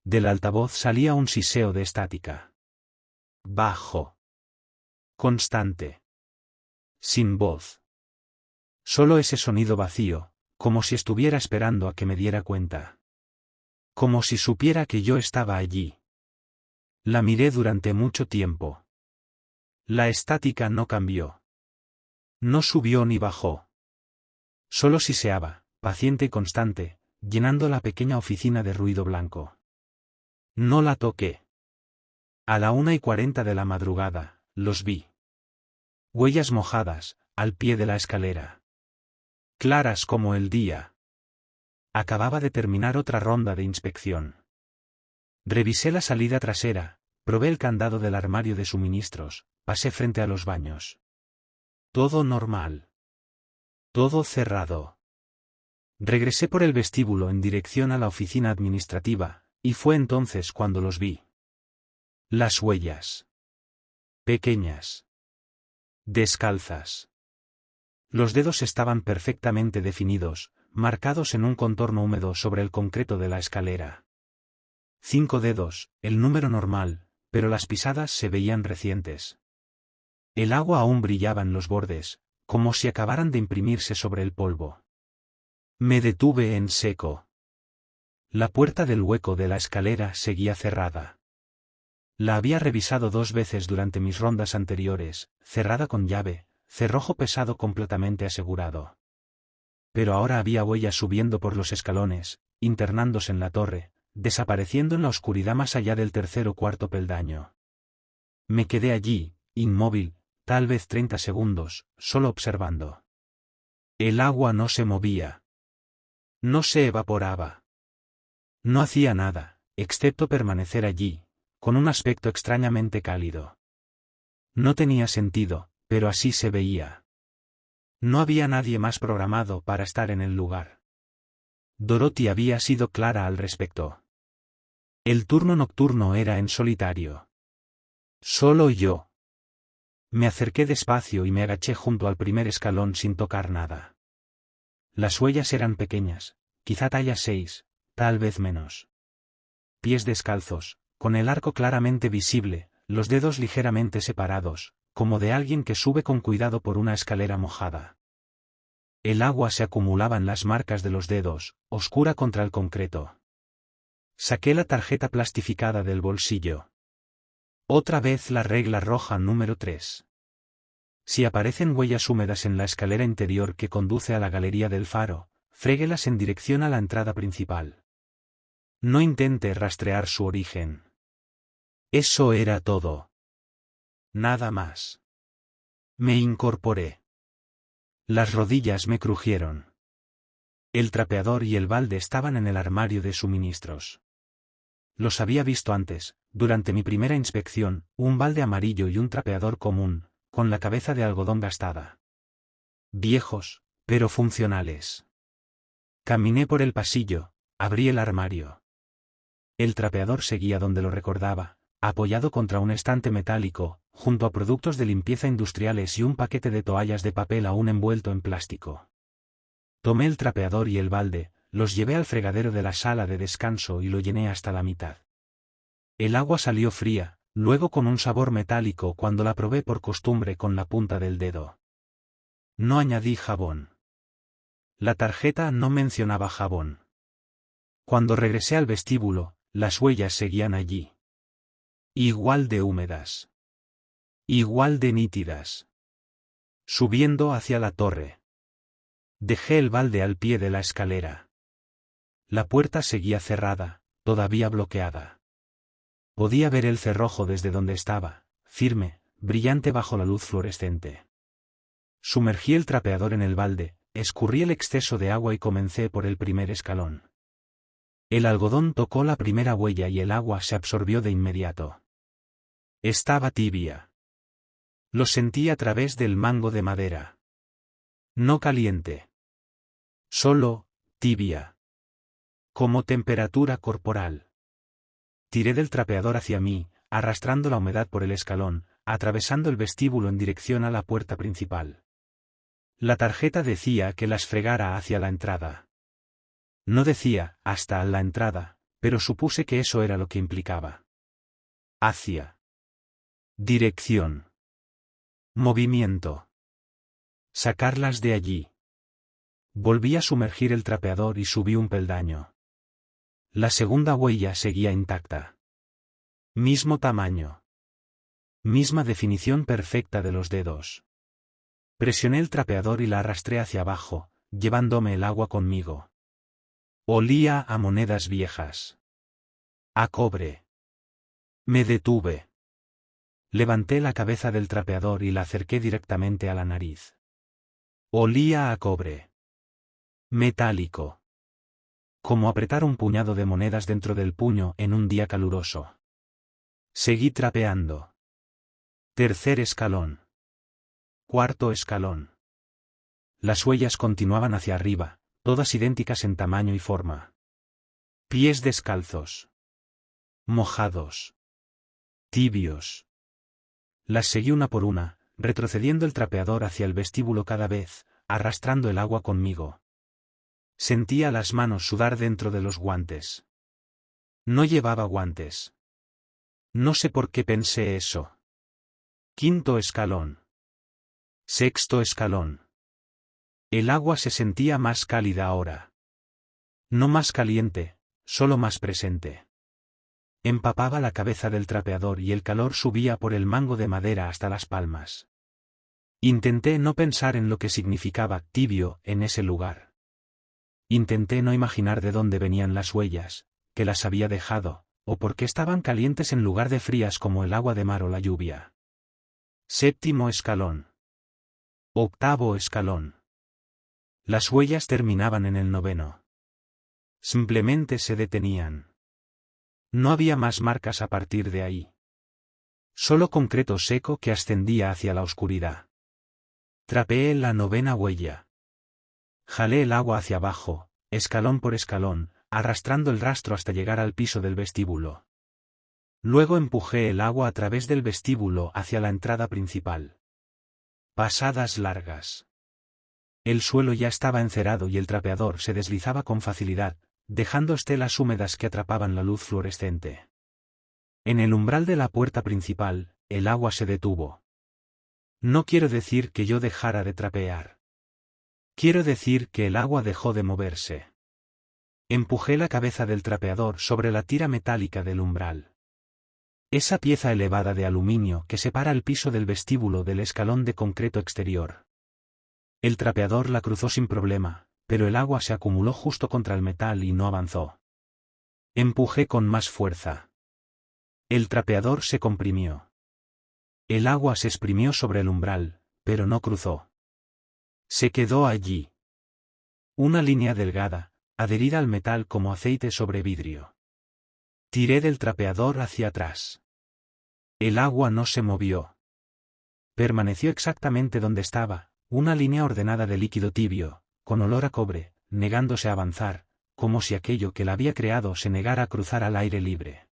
Del altavoz salía un siseo de estática. Bajo. Constante. Sin voz. Solo ese sonido vacío, como si estuviera esperando a que me diera cuenta. Como si supiera que yo estaba allí. La miré durante mucho tiempo. La estática no cambió. No subió ni bajó. Solo siseaba, paciente y constante, llenando la pequeña oficina de ruido blanco. No la toqué. A la 1:40 de la madrugada, los vi. Huellas mojadas, al pie de la escalera. Claras como el día. Acababa de terminar otra ronda de inspección. Revisé la salida trasera, probé el candado del armario de suministros, pasé frente a los baños. Todo normal. Todo cerrado. Regresé por el vestíbulo en dirección a la oficina administrativa, y fue entonces cuando los vi. Las huellas. Pequeñas. Descalzas. Los dedos estaban perfectamente definidos, marcados en un contorno húmedo sobre el concreto de la escalera. 5 dedos, el número normal, pero las pisadas se veían recientes. El agua aún brillaba en los bordes, como si acabaran de imprimirse sobre el polvo. Me detuve en seco. La puerta del hueco de la escalera seguía cerrada. La había revisado 2 veces durante mis rondas anteriores, cerrada con llave, cerrojo pesado completamente asegurado. Pero ahora había huellas subiendo por los escalones, internándose en la torre, desapareciendo en la oscuridad más allá del 3.º o 4.º peldaño. Me quedé allí, inmóvil, tal vez 30 segundos, solo observando. El agua no se movía. No se evaporaba. No hacía nada, excepto permanecer allí, con un aspecto extrañamente cálido. No tenía sentido, pero así se veía. No había nadie más programado para estar en el lugar. Dorothy había sido clara al respecto. El turno nocturno era en solitario. Solo yo. Me acerqué despacio y me agaché junto al primer escalón sin tocar nada. Las huellas eran pequeñas, quizá talla 6, tal vez menos. Pies descalzos, con el arco claramente visible, los dedos ligeramente separados, como de alguien que sube con cuidado por una escalera mojada. El agua se acumulaba en las marcas de los dedos, oscura contra el concreto. Saqué la tarjeta plastificada del bolsillo. Otra vez la regla roja número 3. Si aparecen huellas húmedas en la escalera interior que conduce a la galería del faro, fréguelas en dirección a la entrada principal. No intente rastrear su origen. Eso era todo. Nada más. Me incorporé. Las rodillas me crujieron. El trapeador y el balde estaban en el armario de suministros. Los había visto antes, durante mi primera inspección, un balde amarillo y un trapeador común, con la cabeza de algodón gastada. Viejos, pero funcionales. Caminé por el pasillo, abrí el armario. El trapeador seguía donde lo recordaba, apoyado contra un estante metálico, junto a productos de limpieza industriales y un paquete de toallas de papel aún envuelto en plástico. Tomé el trapeador y el balde, los llevé al fregadero de la sala de descanso y lo llené hasta la mitad. El agua salió fría, luego con un sabor metálico cuando la probé por costumbre con la punta del dedo. No añadí jabón. La tarjeta no mencionaba jabón. Cuando regresé al vestíbulo, las huellas seguían allí. Igual de húmedas. Igual de nítidas. Subiendo hacia la torre. Dejé el balde al pie de la escalera. La puerta seguía cerrada, todavía bloqueada. Podía ver el cerrojo desde donde estaba, firme, brillante bajo la luz fluorescente. Sumergí el trapeador en el balde, escurrí el exceso de agua y comencé por el primer escalón. El algodón tocó la primera huella y el agua se absorbió de inmediato. Estaba tibia. Lo sentí a través del mango de madera. No caliente. Solo, tibia. Como temperatura corporal. Tiré del trapeador hacia mí, arrastrando la humedad por el escalón, atravesando el vestíbulo en dirección a la puerta principal. La tarjeta decía que las fregara hacia la entrada. No decía, hasta la entrada, pero supuse que eso era lo que implicaba. Hacia. Dirección. Movimiento. Sacarlas de allí. Volví a sumergir el trapeador y subí un peldaño. La segunda huella seguía intacta. Mismo tamaño. Misma definición perfecta de los dedos. Presioné el trapeador y la arrastré hacia abajo, llevándome el agua conmigo. Olía a monedas viejas. A cobre. Me detuve. Levanté la cabeza del trapeador y la acerqué directamente a la nariz. Olía a cobre. Metálico. Como apretar un puñado de monedas dentro del puño en un día caluroso. Seguí trapeando. Tercer escalón. Cuarto escalón. Las huellas continuaban hacia arriba, todas idénticas en tamaño y forma. Pies descalzos. Mojados. tibios. Las seguí una por una, retrocediendo el trapeador hacia el vestíbulo cada vez, arrastrando el agua conmigo. Sentía las manos sudar dentro de los guantes. No llevaba guantes. No sé por qué pensé eso. Quinto escalón. Sexto escalón. El agua se sentía más cálida ahora. No más caliente, solo más presente. Empapaba la cabeza del trapeador y el calor subía por el mango de madera hasta las palmas. Intenté no pensar en lo que significaba tibio en ese lugar. Intenté no imaginar de dónde venían las huellas, que las había dejado, o por qué estaban calientes en lugar de frías como el agua de mar o la lluvia. Séptimo escalón. Octavo escalón. Las huellas terminaban en el noveno. Simplemente se detenían. No había más marcas a partir de ahí. Solo concreto seco que ascendía hacia la oscuridad. Trapeé la novena huella. Jalé el agua hacia abajo, escalón por escalón, arrastrando el rastro hasta llegar al piso del vestíbulo. Luego empujé el agua a través del vestíbulo hacia la entrada principal. Pasadas largas. El suelo ya estaba encerado y el trapeador se deslizaba con facilidad, dejando estelas húmedas que atrapaban la luz fluorescente. En el umbral de la puerta principal, el agua se detuvo. No quiero decir que yo dejara de trapear. Quiero decir que el agua dejó de moverse. Empujé la cabeza del trapeador sobre la tira metálica del umbral. Esa pieza elevada de aluminio que separa el piso del vestíbulo del escalón de concreto exterior. El trapeador la cruzó sin problema, pero el agua se acumuló justo contra el metal y no avanzó. Empujé con más fuerza. El trapeador se comprimió. El agua se exprimió sobre el umbral, pero no cruzó. Se quedó allí. Una línea delgada, adherida al metal como aceite sobre vidrio. Tiré del trapeador hacia atrás. El agua no se movió. Permaneció exactamente donde estaba, una línea ordenada de líquido tibio, con olor a cobre, negándose a avanzar, como si aquello que la había creado se negara a cruzar al aire libre.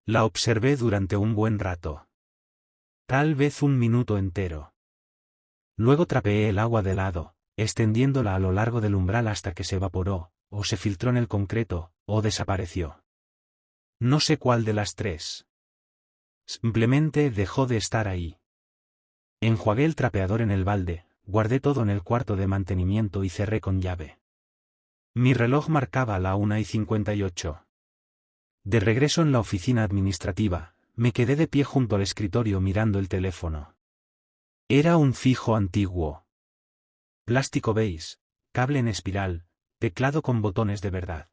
La observé durante un buen rato. Tal vez un minuto entero. Luego trapeé el agua de lado, extendiéndola a lo largo del umbral hasta que se evaporó, o se filtró en el concreto, o desapareció. No sé cuál de las tres. Simplemente dejó de estar ahí. Enjuagué el trapeador en el balde, guardé todo en el cuarto de mantenimiento y cerré con llave. Mi reloj marcaba la 1:58. De regreso en la oficina administrativa, me quedé de pie junto al escritorio mirando el teléfono. Era un fijo antiguo. Plástico beige, cable en espiral, teclado con botones de verdad.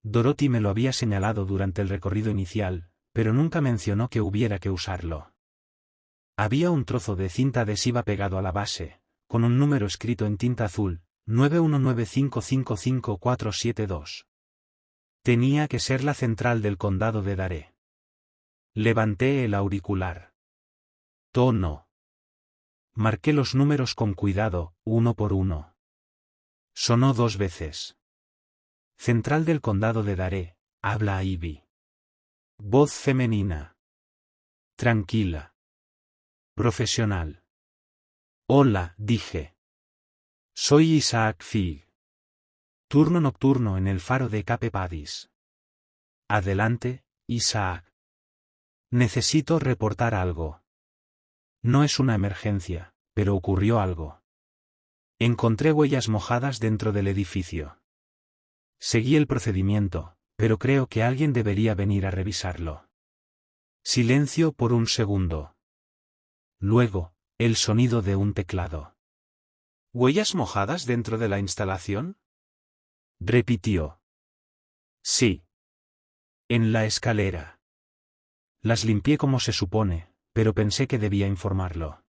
Dorothy me lo había señalado durante el recorrido inicial, pero nunca mencionó que hubiera que usarlo. Había un trozo de cinta adhesiva pegado a la base, con un número escrito en tinta azul, 919555472. Tenía que ser la central del condado de Dare. Levanté el auricular. Tono. Marqué los números con cuidado, uno por uno. Sonó 2 veces. Central del condado de Dare, habla Ivy. Voz femenina. Tranquila. Profesional. Hola, dije. Soy Isaac Fig. Turno nocturno en el faro de Cape Padis. Adelante, Isaac. Necesito reportar algo. No es una emergencia, pero ocurrió algo. Encontré huellas mojadas dentro del edificio. Seguí el procedimiento, pero creo que alguien debería venir a revisarlo. Silencio por un segundo. Luego, el sonido de un teclado. ¿Huellas mojadas dentro de la instalación? Repitió. Sí. En la escalera. Las limpié como se supone, pero pensé que debía informarlo.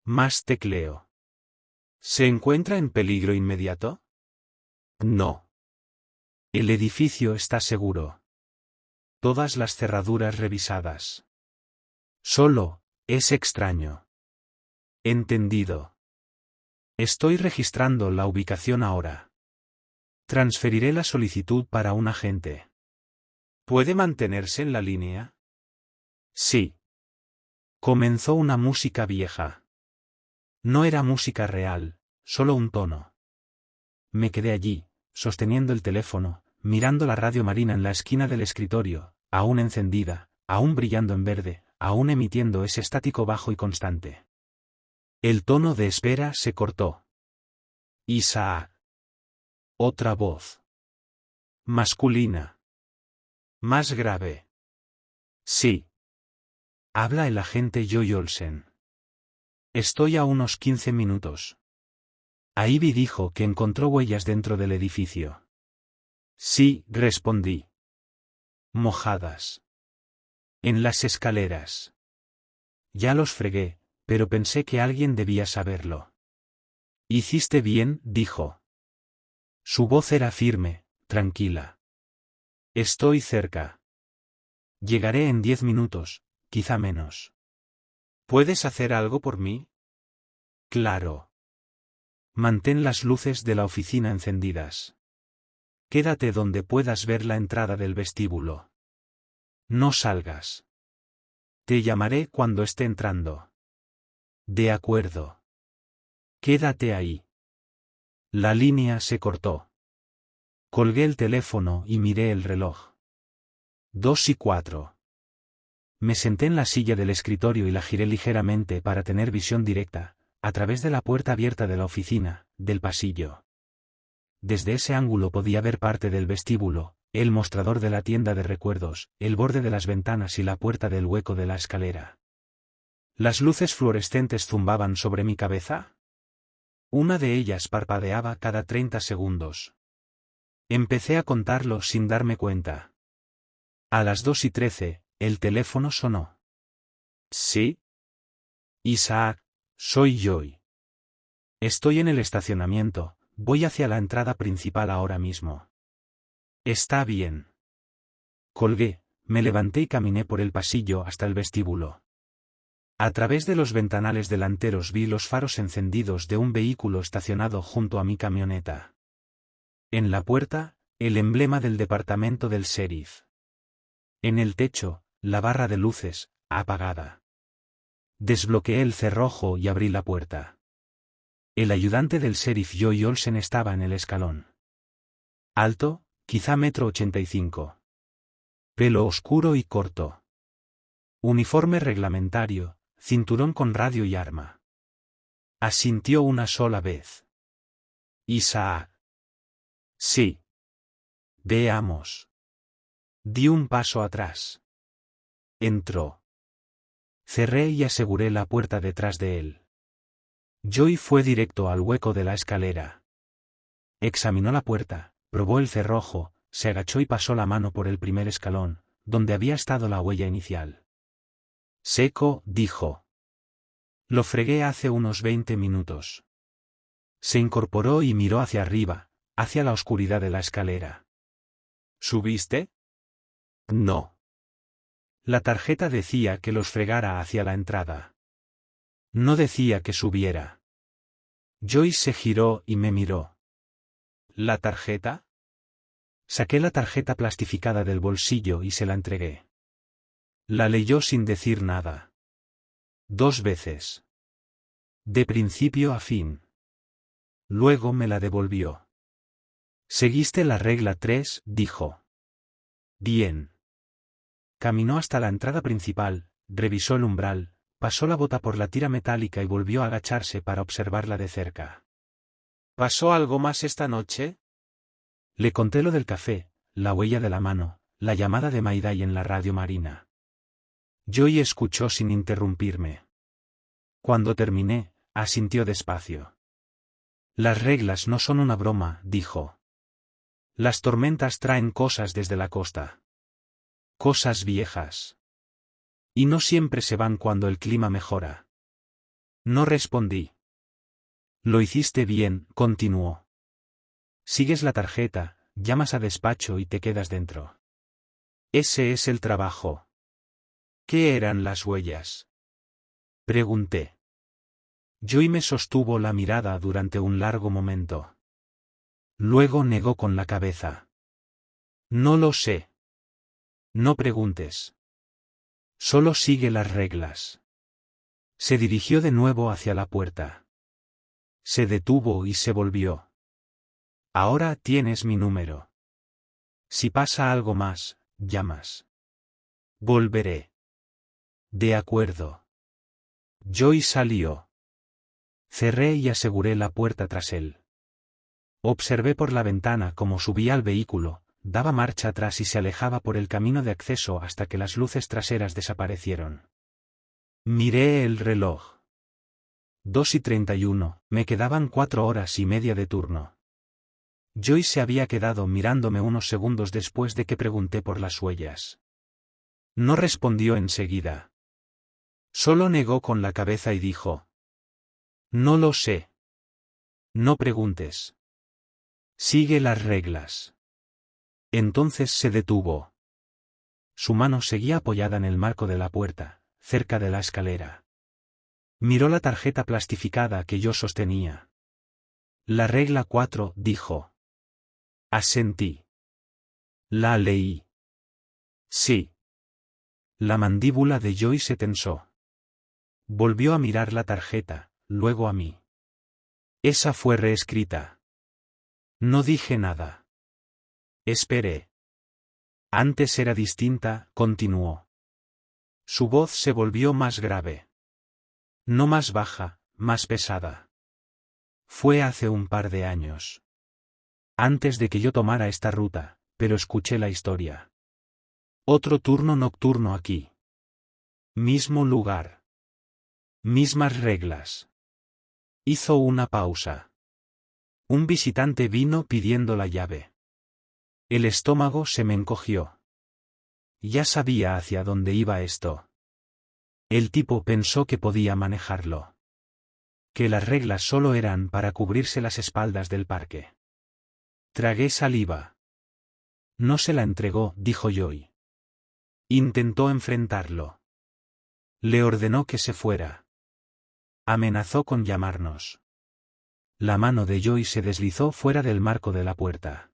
Más tecleo. ¿Se encuentra en peligro inmediato? No. El edificio está seguro. Todas las cerraduras revisadas. Solo, es extraño. Entendido. Estoy registrando la ubicación ahora. Transferiré la solicitud para un agente. ¿Puede mantenerse en la línea? Sí. Comenzó una música vieja. No era música real, solo un tono. Me quedé allí, sosteniendo el teléfono, mirando la radio marina en la esquina del escritorio, aún encendida, aún brillando en verde, aún emitiendo ese estático bajo y constante. El tono de espera se cortó. Isaac. Otra voz. Masculina. Más grave. Sí. Habla el agente Joy Olsen. Estoy a unos 15 minutos. Ivy dijo que encontró huellas dentro del edificio. Sí, respondí. Mojadas. En las escaleras. Ya los fregué, pero pensé que alguien debía saberlo. Hiciste bien, dijo. Su voz era firme, tranquila. Estoy cerca. Llegaré en 10 minutos, quizá menos. ¿Puedes hacer algo por mí? Claro. Mantén las luces de la oficina encendidas. Quédate donde puedas ver la entrada del vestíbulo. No salgas. Te llamaré cuando esté entrando. De acuerdo. Quédate ahí. La línea se cortó. Colgué el teléfono y miré el reloj. 2:04. Me senté en la silla del escritorio y la giré ligeramente para tener visión directa, a través de la puerta abierta de la oficina, del pasillo. Desde ese ángulo podía ver parte del vestíbulo, el mostrador de la tienda de recuerdos, el borde de las ventanas y la puerta del hueco de la escalera. ¿Las luces fluorescentes zumbaban sobre mi cabeza? Una de ellas parpadeaba cada 30 segundos. Empecé a contarlo sin darme cuenta. A las 2:13, el teléfono sonó. ¿Sí? Isaac, soy Joy. Estoy en el estacionamiento, voy hacia la entrada principal ahora mismo. Está bien. Colgué, me levanté y caminé por el pasillo hasta el vestíbulo. A través de los ventanales delanteros vi los faros encendidos de un vehículo estacionado junto a mi camioneta. En la puerta, el emblema del departamento del sheriff. En el techo, la barra de luces, apagada. Desbloqueé el cerrojo y abrí la puerta. El ayudante del sheriff Joy Olsen estaba en el escalón. Alto, quizá 1,85 m. Pelo oscuro y corto. Uniforme reglamentario, cinturón con radio y arma. Asintió una sola vez. Isaac. Sí. Veamos. Di un paso atrás. Entró. Cerré y aseguré la puerta detrás de él. Joy fue directo al hueco de la escalera. Examinó la puerta, probó el cerrojo, se agachó y pasó la mano por el primer escalón, donde había estado la huella inicial. Seco, dijo. Lo fregué hace unos 20 minutos. Se incorporó y miró hacia arriba, hacia la oscuridad de la escalera. ¿Subiste? No. La tarjeta decía que los fregara hacia la entrada. No decía que subiera. Joyce se giró y me miró. ¿La tarjeta? Saqué la tarjeta plastificada del bolsillo y se la entregué. La leyó sin decir nada. 2 veces. De principio a fin. Luego me la devolvió. Seguiste la regla 3, dijo. Bien. Caminó hasta la entrada principal, revisó el umbral, pasó la bota por la tira metálica y volvió a agacharse para observarla de cerca. ¿Pasó algo más esta noche? Le conté lo del café, la huella de la mano, la llamada de Mayday en la radio marina. Joy escuchó sin interrumpirme. Cuando terminé, asintió despacio. Las reglas no son una broma, dijo. Las tormentas traen cosas desde la costa. Cosas viejas. Y no siempre se van cuando el clima mejora. No respondí. Lo hiciste bien, continuó. Sigues la tarjeta, llamas a despacho y te quedas dentro. Ese es el trabajo. ¿Qué eran las huellas? Pregunté. Joy me sostuvo la mirada durante un largo momento. Luego negó con la cabeza. No lo sé. No preguntes. Solo sigue las reglas. Se dirigió de nuevo hacia la puerta. Se detuvo y se volvió. Ahora tienes mi número. Si pasa algo más, llamas. Volveré. De acuerdo. Joy salió. Cerré y aseguré la puerta tras él. Observé por la ventana cómo subía al vehículo, daba marcha atrás y se alejaba por el camino de acceso hasta que las luces traseras desaparecieron. Miré el reloj. 2:31, me quedaban 4 horas y media de turno. Joy se había quedado mirándome unos segundos después de que pregunté por las huellas. No respondió enseguida. Solo negó con la cabeza y dijo: No lo sé. No preguntes. Sigue las reglas. Entonces se detuvo. Su mano seguía apoyada en el marco de la puerta, cerca de la escalera. Miró la tarjeta plastificada que yo sostenía. La regla 4, dijo. Asentí. La leí. Sí. La mandíbula de Joy se tensó. Volvió a mirar la tarjeta, luego a mí. Esa fue reescrita. No dije nada. Esperé. Antes era distinta, continuó. Su voz se volvió más grave. No más baja, más pesada. Fue hace un par de años. Antes de que yo tomara esta ruta, pero escuché la historia. Otro turno nocturno aquí. Mismo lugar. Mismas reglas. Hizo una pausa. Un visitante vino pidiendo la llave. El estómago se me encogió. Ya sabía hacia dónde iba esto. El tipo pensó que podía manejarlo. Que las reglas solo eran para cubrirse las espaldas del parque. Tragué saliva. No se la entregó, dijo Joy. Intentó enfrentarlo. Le ordenó que se fuera. Amenazó con llamarnos. La mano de Joy se deslizó fuera del marco de la puerta.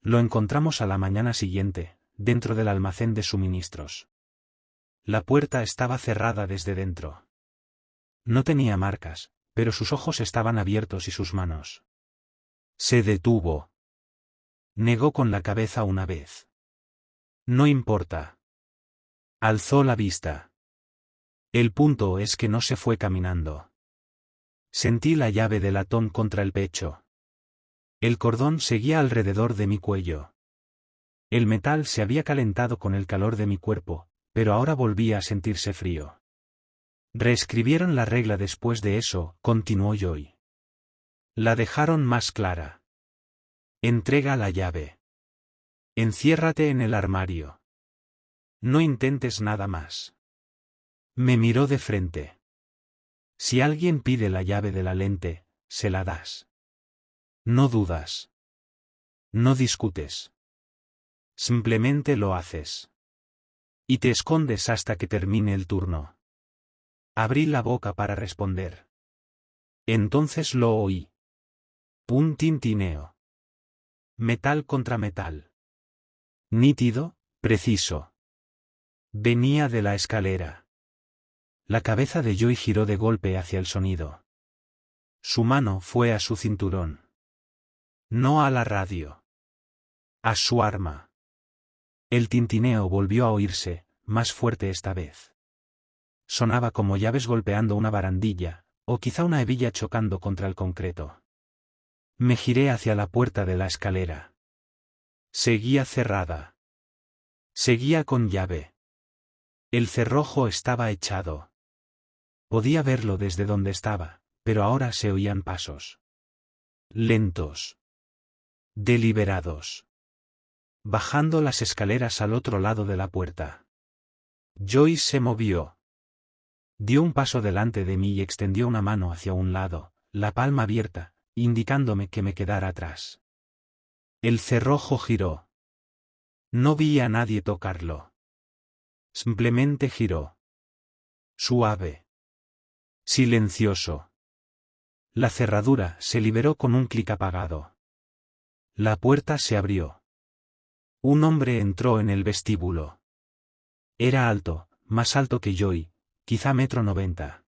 Lo encontramos a la mañana siguiente, dentro del almacén de suministros. La puerta estaba cerrada desde dentro. No tenía marcas, pero sus ojos estaban abiertos y sus manos. Se detuvo. Negó con la cabeza una vez. No importa. Alzó la vista. El punto es que no se fue caminando. Sentí la llave de latón contra el pecho. El cordón seguía alrededor de mi cuello. El metal se había calentado con el calor de mi cuerpo, pero ahora volvía a sentirse frío. Reescribieron la regla después de eso, continuó Joy. La dejaron más clara. Entrega la llave. Enciérrate en el armario. No intentes nada más. Me miró de frente. Si alguien pide la llave de la lente, se la das. No dudas. No discutes. Simplemente lo haces. Y te escondes hasta que termine el turno. Abrí la boca para responder. Entonces lo oí. Un tintineo. Metal contra metal. Nítido, preciso. Venía de la escalera. La cabeza de Joy giró de golpe hacia el sonido. Su mano fue a su cinturón. No a la radio. A su arma. El tintineo volvió a oírse, más fuerte esta vez. Sonaba como llaves golpeando una barandilla, o quizá una hebilla chocando contra el concreto. Me giré hacia la puerta de la escalera. Seguía cerrada. Seguía con llave. El cerrojo estaba echado. Podía verlo desde donde estaba, pero ahora se oían pasos. Lentos. Deliberados. Bajando las escaleras al otro lado de la puerta. Joy se movió. Dio un paso delante de mí y extendió una mano hacia un lado, la palma abierta, indicándome que me quedara atrás. El cerrojo giró. No vi a nadie tocarlo. Simplemente giró. Suave. Silencioso. La cerradura se liberó con un clic apagado. La puerta se abrió. Un hombre entró en el vestíbulo. Era alto, más alto que Joey, quizá 1,90 m.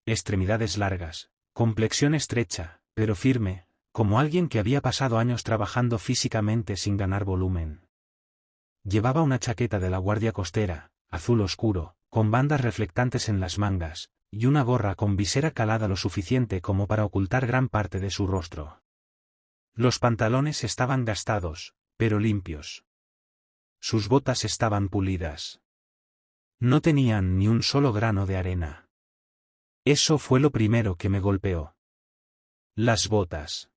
Extremidades largas, complexión estrecha, pero firme, como alguien que había pasado años trabajando físicamente sin ganar volumen. Llevaba una chaqueta de la Guardia Costera, azul oscuro, con bandas reflectantes en las mangas, y una gorra con visera calada lo suficiente como para ocultar gran parte de su rostro. Los pantalones estaban gastados, pero limpios. Sus botas estaban pulidas. No tenían ni un solo grano de arena. Eso fue lo primero que me golpeó. Las botas.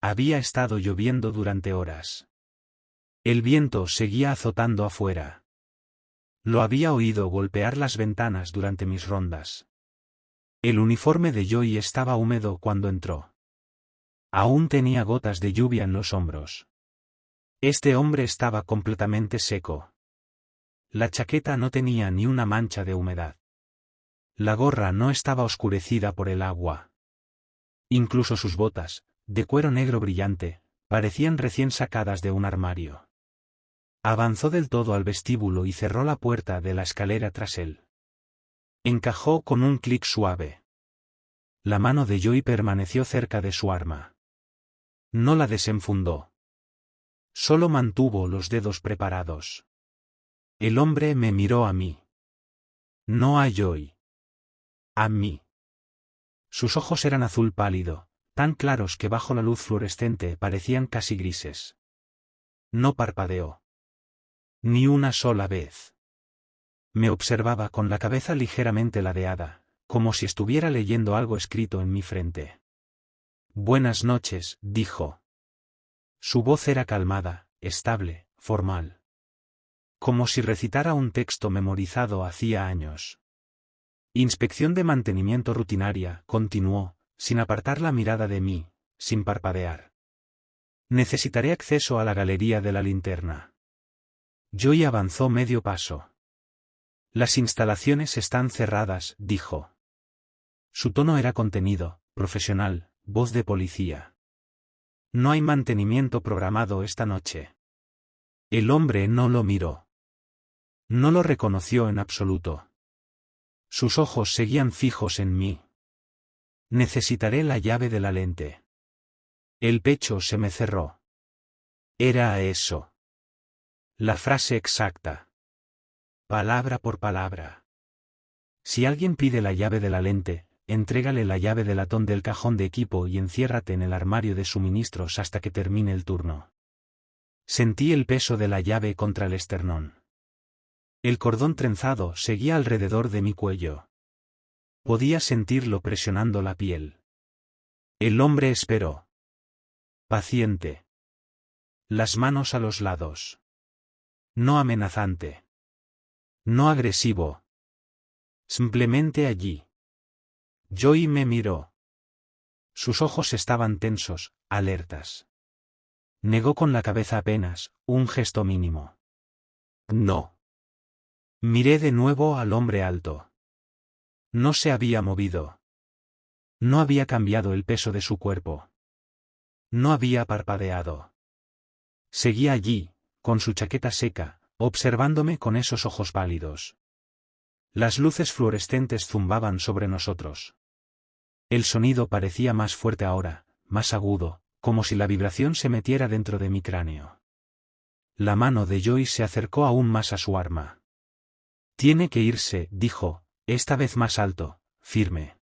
Había estado lloviendo durante horas. El viento seguía azotando afuera. Lo había oído golpear las ventanas durante mis rondas. El uniforme de Joey estaba húmedo cuando entró. Aún tenía gotas de lluvia en los hombros. Este hombre estaba completamente seco. La chaqueta no tenía ni una mancha de humedad. La gorra no estaba oscurecida por el agua. Incluso sus botas, de cuero negro brillante, parecían recién sacadas de un armario. Avanzó del todo al vestíbulo y cerró la puerta de la escalera tras él. Encajó con un clic suave. La mano de Joey permaneció cerca de su arma. No la desenfundó. Solo mantuvo los dedos preparados. El hombre me miró a mí. No a Joey. A mí. Sus ojos eran azul pálido, tan claros que bajo la luz fluorescente parecían casi grises. No parpadeó. Ni una sola vez. Me observaba con la cabeza ligeramente ladeada, como si estuviera leyendo algo escrito en mi frente. Buenas noches, dijo. Su voz era calmada, estable, formal. Como si recitara un texto memorizado hacía años. Inspección de mantenimiento rutinaria, continuó, sin apartar la mirada de mí, sin parpadear. Necesitaré acceso a la galería de la linterna. Joey avanzó medio paso. Las instalaciones están cerradas, dijo. Su tono era contenido, profesional, voz de policía. No hay mantenimiento programado esta noche. El hombre no lo miró. No lo reconoció en absoluto. Sus ojos seguían fijos en mí. Necesitaré la llave de la lente. El pecho se me cerró. Era eso. La frase exacta. Palabra por palabra. Si alguien pide la llave de la lente, entrégale la llave de latón del cajón de equipo y enciérrate en el armario de suministros hasta que termine el turno. Sentí el peso de la llave contra el esternón. El cordón trenzado seguía alrededor de mi cuello. Podía sentirlo presionando la piel. El hombre esperó. Paciente. Las manos a los lados. No amenazante. No agresivo. Simplemente allí. Joey me miró. Sus ojos estaban tensos, alertas. Negó con la cabeza apenas, un gesto mínimo. No. Miré de nuevo al hombre alto. No se había movido. No había cambiado el peso de su cuerpo. No había parpadeado. Seguía allí, con su chaqueta seca, observándome con esos ojos pálidos. Las luces fluorescentes zumbaban sobre nosotros. El sonido parecía más fuerte ahora, más agudo, como si la vibración se metiera dentro de mi cráneo. La mano de Joey se acercó aún más a su arma. Tiene que irse, dijo, esta vez más alto, firme.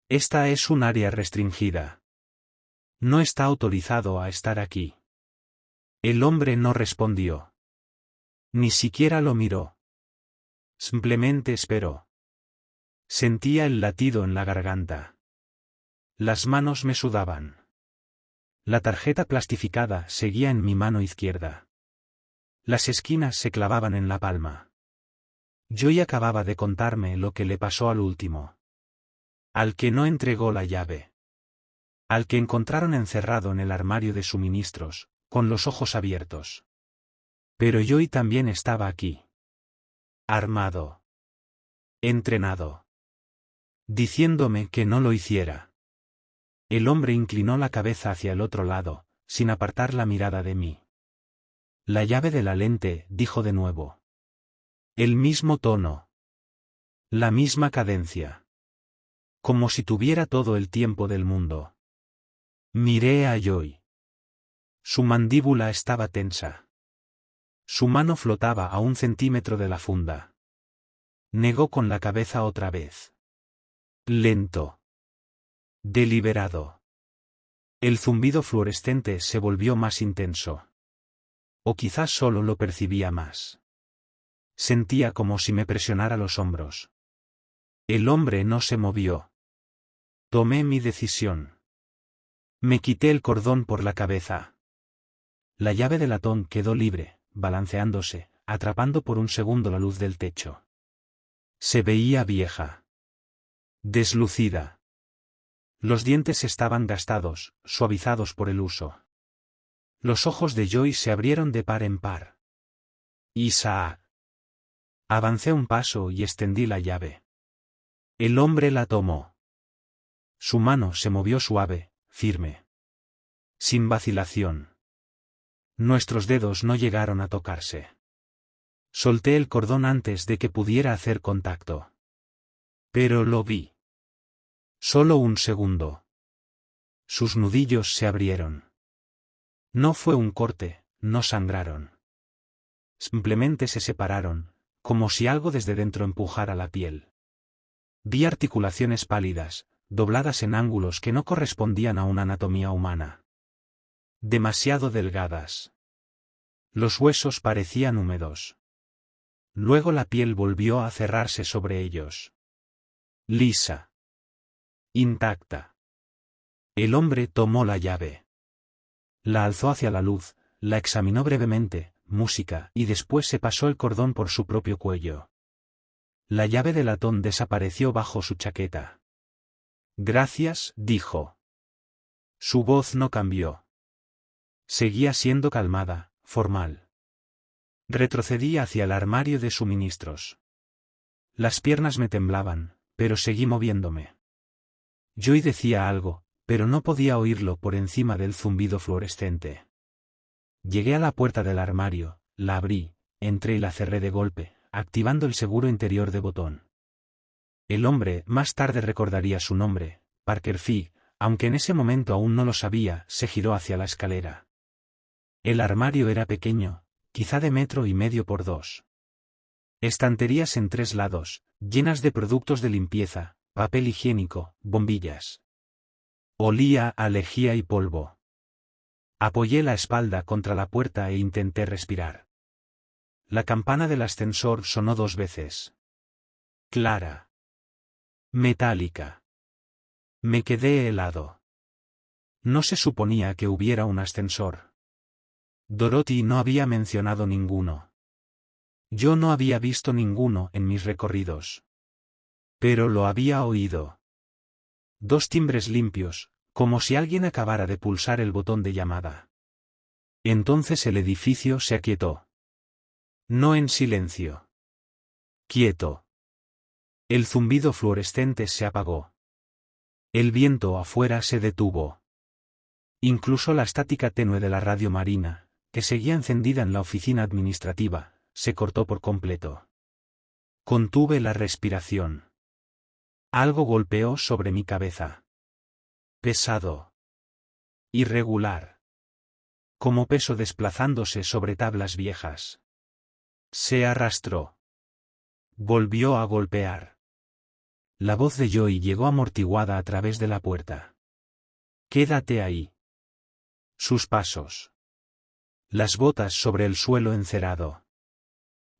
Esta es un área restringida. No está autorizado a estar aquí. El hombre no respondió. Ni siquiera lo miró. Simplemente esperó. Sentía el latido en la garganta. Las manos me sudaban. La tarjeta plastificada seguía en mi mano izquierda. Las esquinas se clavaban en la palma. Joey acababa de contarme lo que le pasó al último. Al que no entregó la llave. Al que encontraron encerrado en el armario de suministros, con los ojos abiertos. Pero Joey también estaba aquí. Armado. Entrenado. Diciéndome que no lo hiciera. El hombre inclinó la cabeza hacia el otro lado, sin apartar la mirada de mí. La llave de la lente, dijo de nuevo. El mismo tono. La misma cadencia. Como si tuviera todo el tiempo del mundo. Miré a Joy. Su mandíbula estaba tensa. Su mano flotaba a 1 centímetro de la funda. Negó con la cabeza otra vez. Lento. Deliberado. El zumbido fluorescente se volvió más intenso. O quizás solo lo percibía más. Sentía como si me presionara los hombros. El hombre no se movió. Tomé mi decisión. Me quité el cordón por la cabeza. La llave de latón quedó libre, balanceándose, atrapando por un segundo la luz del techo. Se veía vieja. Deslucida. Los dientes estaban gastados, suavizados por el uso. Los ojos de Joy se abrieron de par en par. Isaac. Avancé un paso y extendí la llave. El hombre la tomó. Su mano se movió suave, firme. Sin vacilación. Nuestros dedos no llegaron a tocarse. Solté el cordón antes de que pudiera hacer contacto. Pero lo vi. Solo un segundo. Sus nudillos se abrieron. No fue un corte, no sangraron. Simplemente se separaron, como si algo desde dentro empujara la piel. Vi articulaciones pálidas, dobladas en ángulos que no correspondían a una anatomía humana. Demasiado delgadas. Los huesos parecían húmedos. Luego la piel volvió a cerrarse sobre ellos. Lisa. Intacta. El hombre tomó la llave. La alzó hacia la luz, la examinó brevemente, música, y después se pasó el cordón por su propio cuello. La llave de latón desapareció bajo su chaqueta. Gracias, dijo. Su voz no cambió. Seguía siendo calmada, formal. Retrocedí hacia el armario de suministros. Las piernas me temblaban, pero seguí moviéndome. Joy decía algo, pero no podía oírlo por encima del zumbido fluorescente. Llegué a la puerta del armario, la abrí, entré y la cerré de golpe, activando el seguro interior de botón. El hombre más tarde recordaría su nombre, Parker Figg, aunque en ese momento aún no lo sabía, se giró hacia la escalera. El armario era pequeño, quizá de 1,5 metros por 2. Estanterías en 3 lados, llenas de productos de limpieza, papel higiénico, bombillas. Olía a lejía y polvo. Apoyé la espalda contra la puerta e intenté respirar. La campana del ascensor sonó 2 veces. Clara. Metálica. Me quedé helado. No se suponía que hubiera un ascensor. Dorothy no había mencionado ninguno. Yo no había visto ninguno en mis recorridos. Pero lo había oído. 2 timbres limpios, como si alguien acabara de pulsar el botón de llamada. Entonces el edificio se aquietó. No en silencio. Quieto. El zumbido fluorescente se apagó. El viento afuera se detuvo. Incluso la estática tenue de la radio marina, que seguía encendida en la oficina administrativa, se cortó por completo. Contuve la respiración. Algo golpeó sobre mi cabeza. Pesado. Irregular. Como peso desplazándose sobre tablas viejas. Se arrastró. Volvió a golpear. La voz de Joy llegó amortiguada a través de la puerta. Quédate ahí. Sus pasos. Las botas sobre el suelo encerado.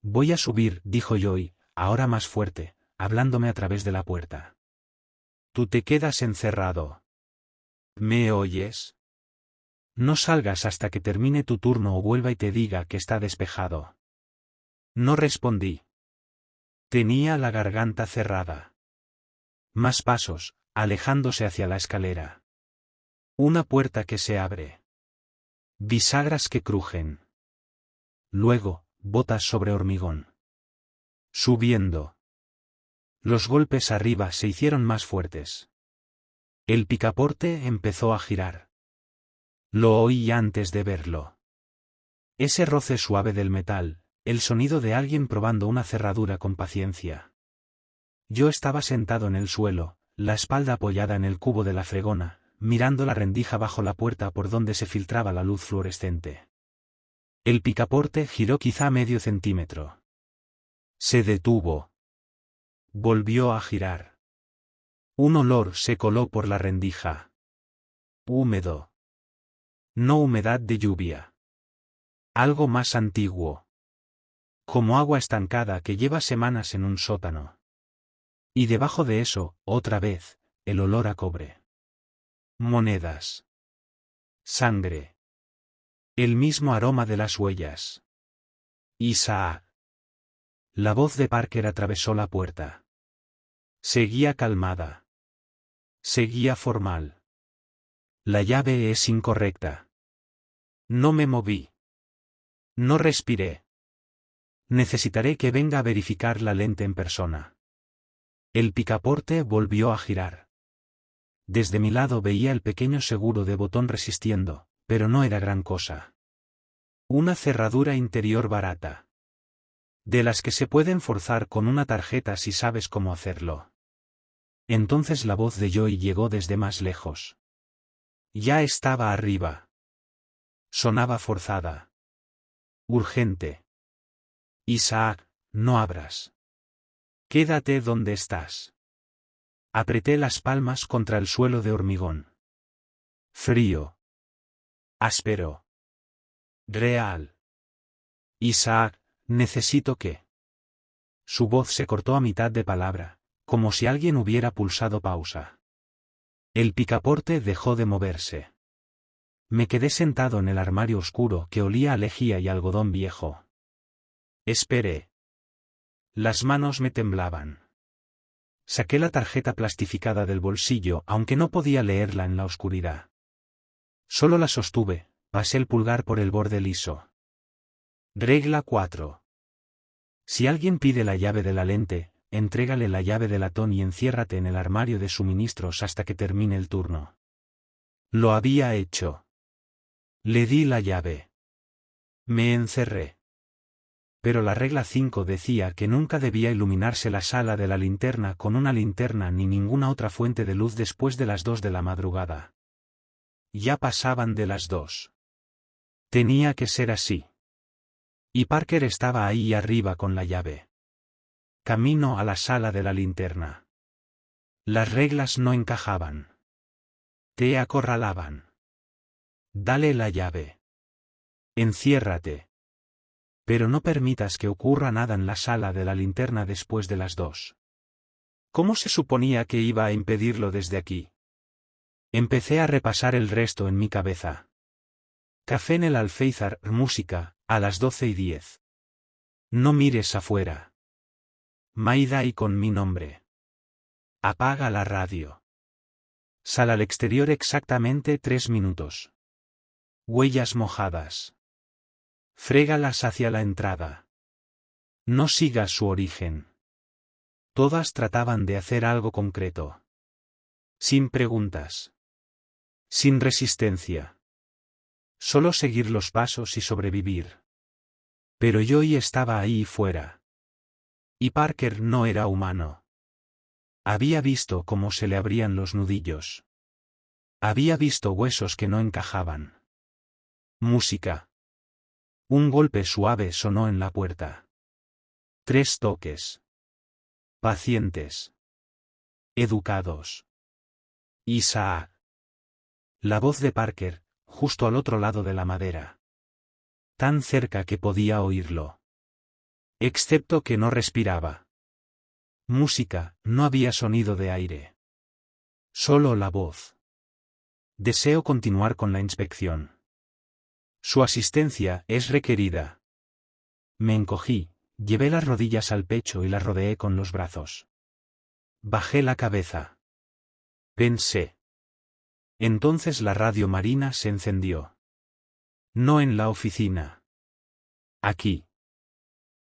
Voy a subir, dijo Joy, ahora más fuerte, hablándome a través de la puerta. Tú te quedas encerrado. ¿Me oyes? No salgas hasta que termine tu turno o vuelva y te diga que está despejado. No respondí. Tenía la garganta cerrada. Más pasos, alejándose hacia la escalera. Una puerta que se abre. Bisagras que crujen. Luego, botas sobre hormigón. Subiendo. Los golpes arriba se hicieron más fuertes. El picaporte empezó a girar. Lo oí antes de verlo. Ese roce suave del metal, El sonido de alguien probando una cerradura con paciencia. Yo estaba sentado en el suelo, la espalda apoyada en el cubo de la fregona, mirando la rendija bajo la puerta por donde se filtraba la luz fluorescente. El picaporte giró quizá medio centímetro. Se detuvo. Volvió a girar. Un olor se coló por la rendija. Húmedo. No humedad de lluvia. Algo más antiguo. Como agua estancada que lleva semanas en un sótano. Y debajo de eso, otra vez, el olor a cobre. Monedas. Sangre. El mismo aroma de las huellas. Isaac. La voz de Parker atravesó la puerta. Seguía calmada. Seguía formal. La llave es incorrecta. No me moví. No respiré. Necesitaré que venga a verificar la lente en persona. El picaporte volvió a girar. Desde mi lado veía el pequeño seguro de botón resistiendo, pero no era gran cosa. Una cerradura interior barata. De las que se pueden forzar con una tarjeta si sabes cómo hacerlo. Entonces la voz de Joey llegó desde más lejos. Ya estaba arriba. Sonaba forzada. Urgente. Isaac, no abras. Quédate donde estás. Apreté las palmas contra el suelo de hormigón. Frío. Áspero. Real. Isaac, necesito que. Su voz se cortó a mitad de palabra, como si alguien hubiera pulsado pausa. El picaporte dejó de moverse. Me quedé sentado en el armario oscuro que olía a lejía y algodón viejo. Esperé. Las manos me temblaban. Saqué la tarjeta plastificada del bolsillo aunque no podía leerla en la oscuridad. Solo la sostuve, pasé el pulgar por el borde liso. Regla 4. Si alguien pide la llave de la lente, entrégale la llave de latón y enciérrate en el armario de suministros hasta que termine el turno. Lo había hecho. Le di la llave. Me encerré. Pero la regla 5 decía que nunca debía iluminarse la sala de la linterna con una linterna ni ninguna otra fuente de luz después de las 2 de la madrugada. Ya pasaban de las 2. Tenía que ser así. Y Parker estaba ahí arriba con la llave. Camino a la sala de la linterna. Las reglas no encajaban. Te acorralaban. Dale la llave. Enciérrate. Pero no permitas que ocurra nada en la sala de la linterna después de las 2. ¿Cómo se suponía que iba a impedirlo desde aquí? Empecé a repasar el resto en mi cabeza. Café en el Alféizar, música, a las 12:10. No mires afuera. Maida y con mi nombre. Apaga la radio. Sal al exterior exactamente 3 minutos. Huellas mojadas. Frégalas hacia la entrada. No sigas su origen. Todas trataban de hacer algo concreto. Sin preguntas. Sin resistencia. Solo seguir los pasos y sobrevivir. Pero Joey estaba ahí fuera. Y Parker no era humano. Había visto cómo se le abrían los nudillos. Había visto huesos que no encajaban. Música. Un golpe suave sonó en la puerta. 3 toques. Pacientes. Educados. Isaac. La voz de Parker, justo al otro lado de la madera. Tan cerca que podía oírlo. Excepto que no respiraba. Música, no había sonido de aire. Solo la voz. Deseo continuar con la inspección. Su asistencia es requerida. Me encogí, llevé las rodillas al pecho y las rodeé con los brazos. Bajé la cabeza. Pensé. Entonces la radio marina se encendió. No en la oficina. Aquí.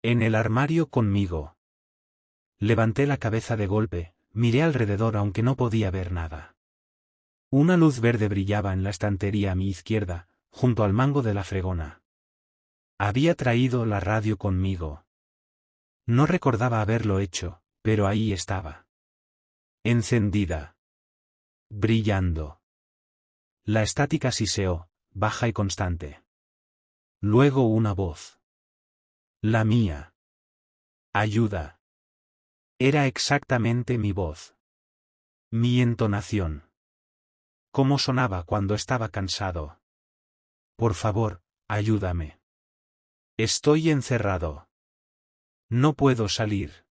En el armario conmigo. Levanté la cabeza de golpe, miré alrededor aunque no podía ver nada. Una luz verde brillaba en la estantería a mi izquierda, junto al mango de la fregona. Había traído la radio conmigo. No recordaba haberlo hecho, pero ahí estaba. Encendida. Brillando. La estática siseó, baja y constante. Luego una voz. La mía. Ayuda. Era exactamente mi voz. Mi entonación. Cómo sonaba cuando estaba cansado. Por favor, ayúdame. Estoy encerrado. No puedo salir.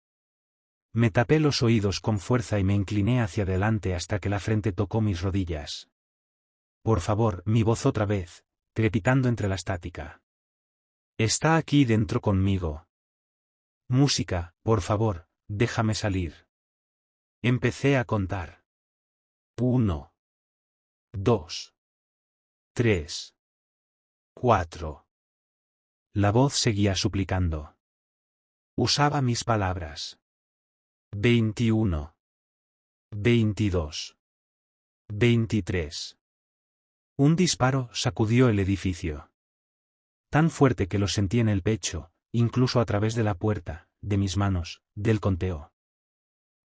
Me tapé los oídos con fuerza y me incliné hacia adelante hasta que la frente tocó mis rodillas. Por favor, mi voz otra vez, crepitando entre la estática. Está aquí dentro conmigo. Música, por favor, déjame salir. Empecé a contar. 1, 2, 3, 4. La voz seguía suplicando. Usaba mis palabras. 21. 22. 23. Un disparo sacudió el edificio. Tan fuerte que lo sentí en el pecho, incluso a través de la puerta, de mis manos, del conteo.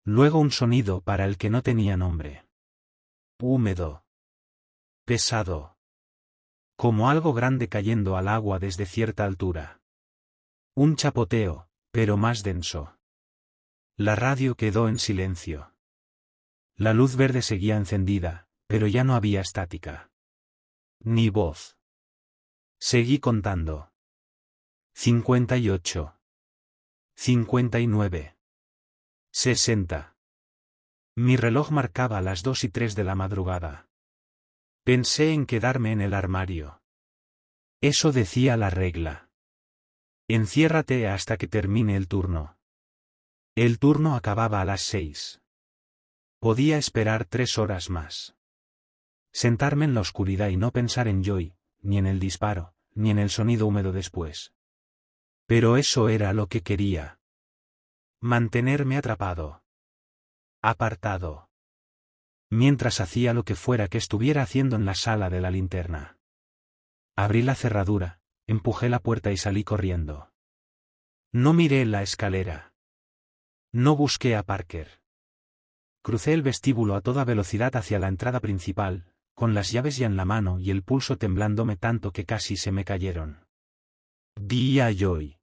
Luego un sonido para el que no tenía nombre. Húmedo. Pesado. Como algo grande cayendo al agua desde cierta altura. Un chapoteo, pero más denso. La radio quedó en silencio. La luz verde seguía encendida, pero ya no había estática. Ni voz. Seguí contando. 58. 59. 60. Mi reloj marcaba las 2 y 3 de la madrugada. Pensé en quedarme en el armario. Eso decía la regla. Enciérrate hasta que termine el turno. El turno acababa a las 6. Podía esperar 3 horas más. Sentarme en la oscuridad y no pensar en Joy, ni en el disparo, ni en el sonido húmedo después. Pero eso era lo que quería. Mantenerme atrapado. Apartado. Mientras hacía lo que fuera que estuviera haciendo en la sala de la linterna. Abrí la cerradura, empujé la puerta y salí corriendo. No miré la escalera. No busqué a Parker. Crucé el vestíbulo a toda velocidad hacia la entrada principal, con las llaves ya en la mano y el pulso temblándome tanto que casi se me cayeron. Vi a Joy.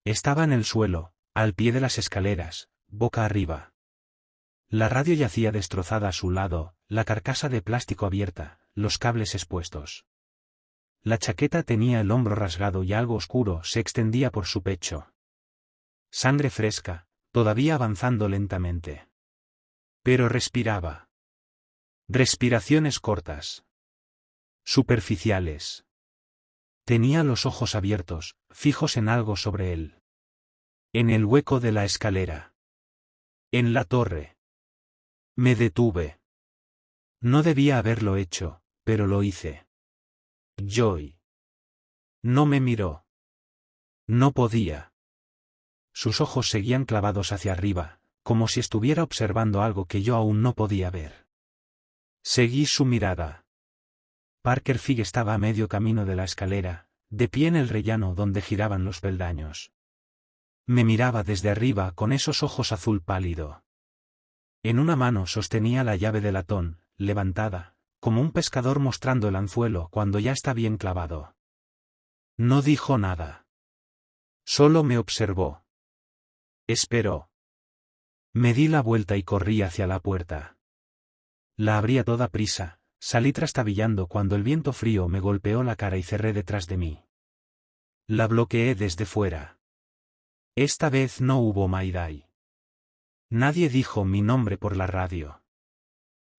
Estaba en el suelo, al pie de las escaleras, boca arriba. La radio yacía destrozada a su lado, la carcasa de plástico abierta, los cables expuestos. La chaqueta tenía el hombro rasgado y algo oscuro se extendía por su pecho. Sangre fresca, todavía avanzando lentamente. Pero respiraba. Respiraciones cortas. Superficiales. Tenía los ojos abiertos, fijos en algo sobre él. En el hueco de la escalera. En la torre. Me detuve. No debía haberlo hecho, pero lo hice. Joy. No me miró. No podía. Sus ojos seguían clavados hacia arriba, como si estuviera observando algo que yo aún no podía ver. Seguí su mirada. Parker Fig estaba a medio camino de la escalera, de pie en el rellano donde giraban los peldaños. Me miraba desde arriba con esos ojos azul pálido. En una mano sostenía la llave de latón, levantada, como un pescador mostrando el anzuelo cuando ya está bien clavado. No dijo nada. Solo me observó. Esperó. Me di la vuelta y corrí hacia la puerta. La abrí a toda prisa, salí trastabillando cuando el viento frío me golpeó la cara y cerré detrás de mí. La bloqueé desde fuera. Esta vez no hubo Mayday. Nadie dijo mi nombre por la radio.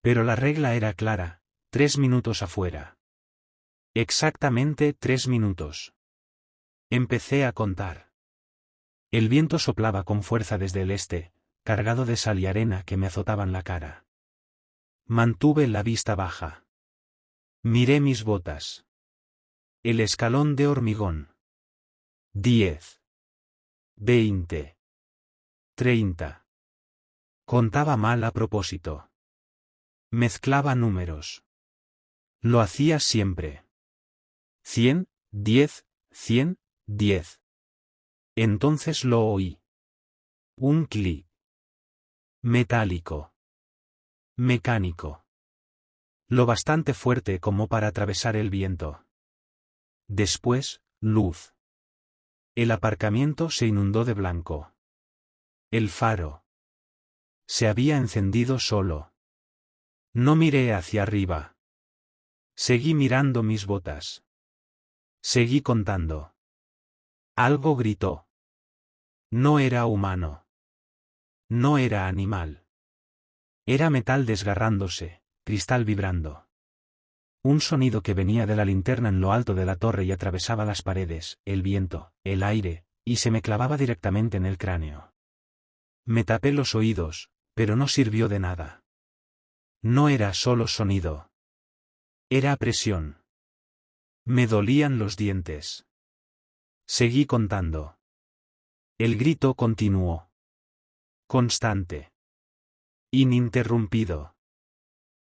Pero la regla era clara, 3 minutos afuera. Exactamente 3 minutos. Empecé a contar. El viento soplaba con fuerza desde el este, cargado de sal y arena que me azotaban la cara. Mantuve la vista baja. Miré mis botas. El escalón de hormigón. 10. 20. 30. Contaba mal a propósito. Mezclaba números. Lo hacía siempre. 100, 10, 10. Entonces lo oí. Un clic. Metálico. Mecánico. Lo bastante fuerte como para atravesar el viento. Después, luz. El aparcamiento se inundó de blanco. El faro. Se había encendido solo. No miré hacia arriba. Seguí mirando mis botas. Seguí contando. Algo gritó. No era humano. No era animal. Era metal desgarrándose, cristal vibrando. Un sonido que venía de la linterna en lo alto de la torre y atravesaba las paredes, el viento, el aire, y se me clavaba directamente en el cráneo. Me tapé los oídos, pero no sirvió de nada. No era solo sonido. Era presión. Me dolían los dientes. Seguí contando. El grito continuó. Constante. Ininterrumpido.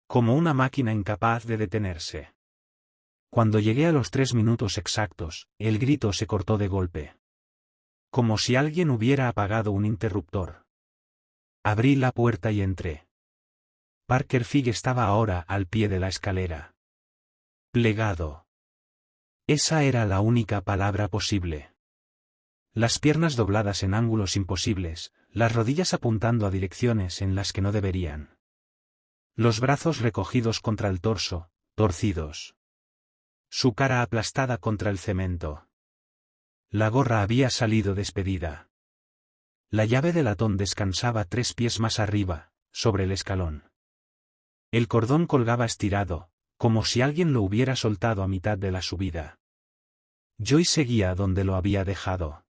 Como una máquina incapaz de detenerse. Cuando llegué a los 3 minutos exactos, el grito se cortó de golpe. Como si alguien hubiera apagado un interruptor. Abrí la puerta y entré. Parker Figg estaba ahora al pie de la escalera. Plegado. Esa era la única palabra posible. Las piernas dobladas en ángulos imposibles, las rodillas apuntando a direcciones en las que no deberían. Los brazos recogidos contra el torso, torcidos. Su cara aplastada contra el cemento. La gorra había salido despedida. La llave de latón descansaba 3 pies más arriba, sobre el escalón. El cordón colgaba estirado, como si alguien lo hubiera soltado a mitad de la subida. Joyce seguía donde lo había dejado.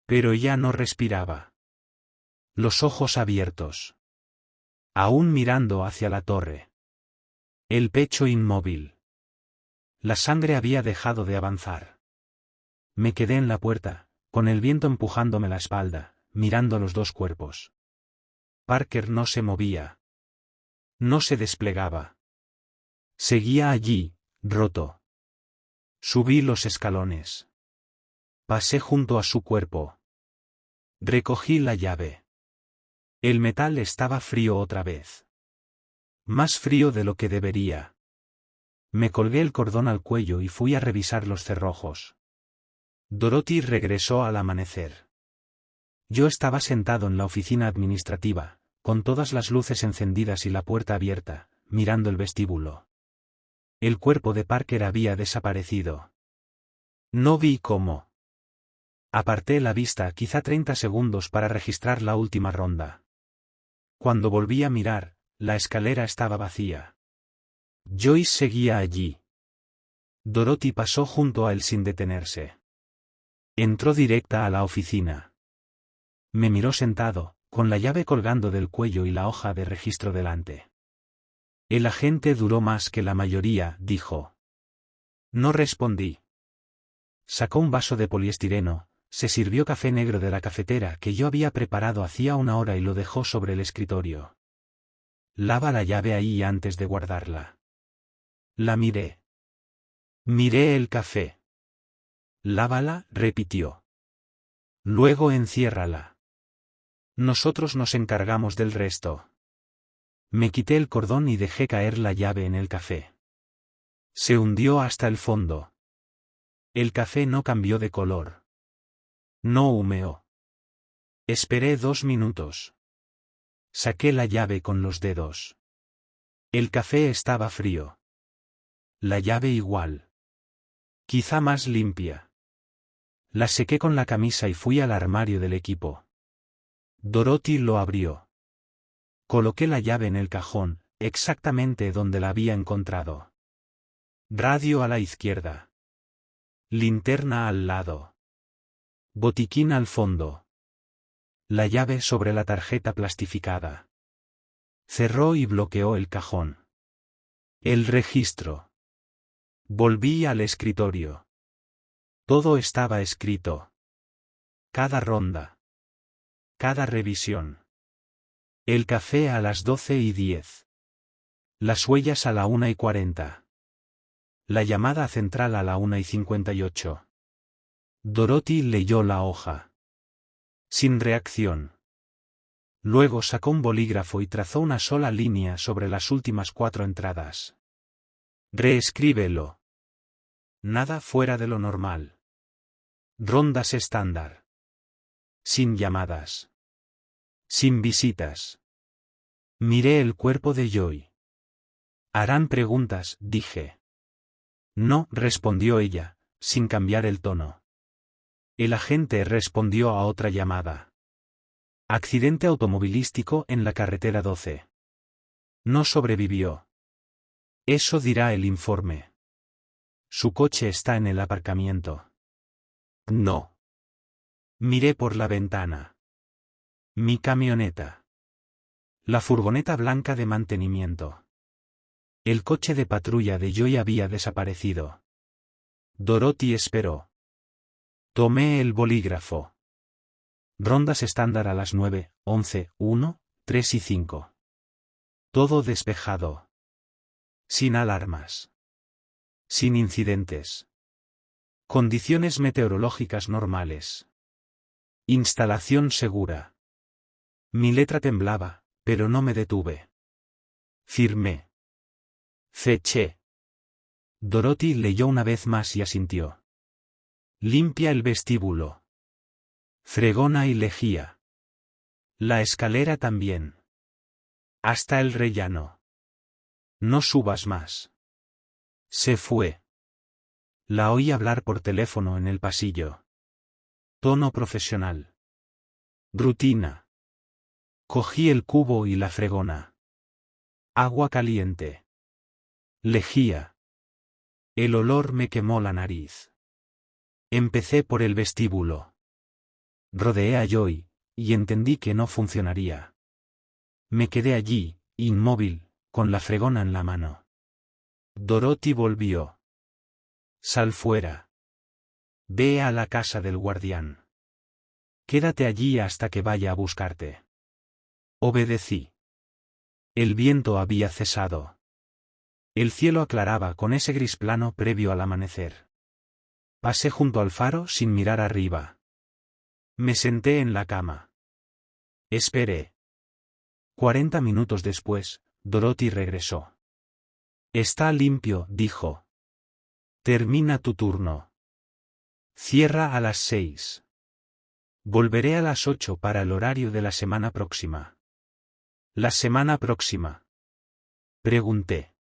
Pero ya no respiraba. Los ojos abiertos. Aún mirando hacia la torre. El pecho inmóvil. La sangre había dejado de avanzar. Me quedé en la puerta, con el viento empujándome la espalda, mirando los dos cuerpos. Parker no se movía. No se desplegaba. Seguía allí, roto. Subí los escalones. Pasé junto a su cuerpo. Recogí la llave. El metal estaba frío otra vez. Más frío de lo que debería. Me colgué el cordón al cuello y fui a revisar los cerrojos. Dorothy regresó al amanecer. Yo estaba sentado en la oficina administrativa, con todas las luces encendidas y la puerta abierta, mirando el vestíbulo. El cuerpo de Parker había desaparecido. No vi cómo. Aparté la vista quizá 30 segundos para registrar la última ronda. Cuando volví a mirar, la escalera estaba vacía. Joyce seguía allí. Dorothy pasó junto a él sin detenerse. Entró directa a la oficina. Me miró sentado, con la llave colgando del cuello y la hoja de registro delante. El agente duró más que la mayoría, dijo. No respondí. Sacó un vaso de poliestireno, se sirvió café negro de la cafetera que yo había preparado hacía 1 hora y lo dejó sobre el escritorio. Lava la llave ahí antes de guardarla. La miré. Miré el café. Lávala, repitió. Luego enciérrala. Nosotros nos encargamos del resto. Me quité el cordón y dejé caer la llave en el café. Se hundió hasta el fondo. El café no cambió de color. No humeó. Esperé 2 minutos. Saqué la llave con los dedos. El café estaba frío. La llave igual. Quizá más limpia. La sequé con la camisa y fui al armario del equipo. Dorothy lo abrió. Coloqué la llave en el cajón, exactamente donde la había encontrado. Radio a la izquierda. Linterna al lado. Botiquín al fondo. La llave sobre la tarjeta plastificada. Cerró y bloqueó el cajón. El registro. Volví al escritorio. Todo estaba escrito. Cada ronda. Cada revisión. El café a las 12:10. Las huellas a la 1:40. La llamada central a la 1:58. Dorothy leyó la hoja. Sin reacción. Luego sacó un bolígrafo y trazó una sola línea sobre las últimas 4 entradas. Reescríbelo. Nada fuera de lo normal. Rondas estándar. Sin llamadas. Sin visitas. Miré el cuerpo de Joy. Harán preguntas, dije. No, respondió ella, sin cambiar el tono. El agente respondió a otra llamada. Accidente automovilístico en la carretera 12. No sobrevivió. Eso dirá el informe. Su coche está en el aparcamiento. No. Miré por la ventana. Mi camioneta. La furgoneta blanca de mantenimiento. El coche de patrulla de Joy había desaparecido. Dorothy esperó. Tomé el bolígrafo. Rondas estándar a las 9, 11, 1, 3 y 5. Todo despejado. Sin alarmas. Sin incidentes. Condiciones meteorológicas normales. Instalación segura. Mi letra temblaba, pero no me detuve. Firmé. Feché. Dorothy leyó una vez más y asintió. Limpia el vestíbulo. Fregona y lejía. La escalera también. Hasta el rellano. No subas más. Se fue. La oí hablar por teléfono en el pasillo. Tono profesional. Rutina. Cogí el cubo y la fregona. Agua caliente. Lejía. El olor me quemó la nariz. Empecé por el vestíbulo. Rodeé a Joy, y entendí que no funcionaría. Me quedé allí, inmóvil, con la fregona en la mano. Dorothy volvió. Sal fuera. Ve a la casa del guardián. Quédate allí hasta que vaya a buscarte. Obedecí. El viento había cesado. El cielo aclaraba con ese gris plano previo al amanecer. Pasé junto al faro sin mirar arriba. Me senté en la cama. Esperé. 40 minutos después, Dorothy regresó. Está limpio, dijo. Termina tu turno. Cierra a las 6. Volveré a las 8 para el horario de la semana próxima. ¿La semana próxima? Pregunté.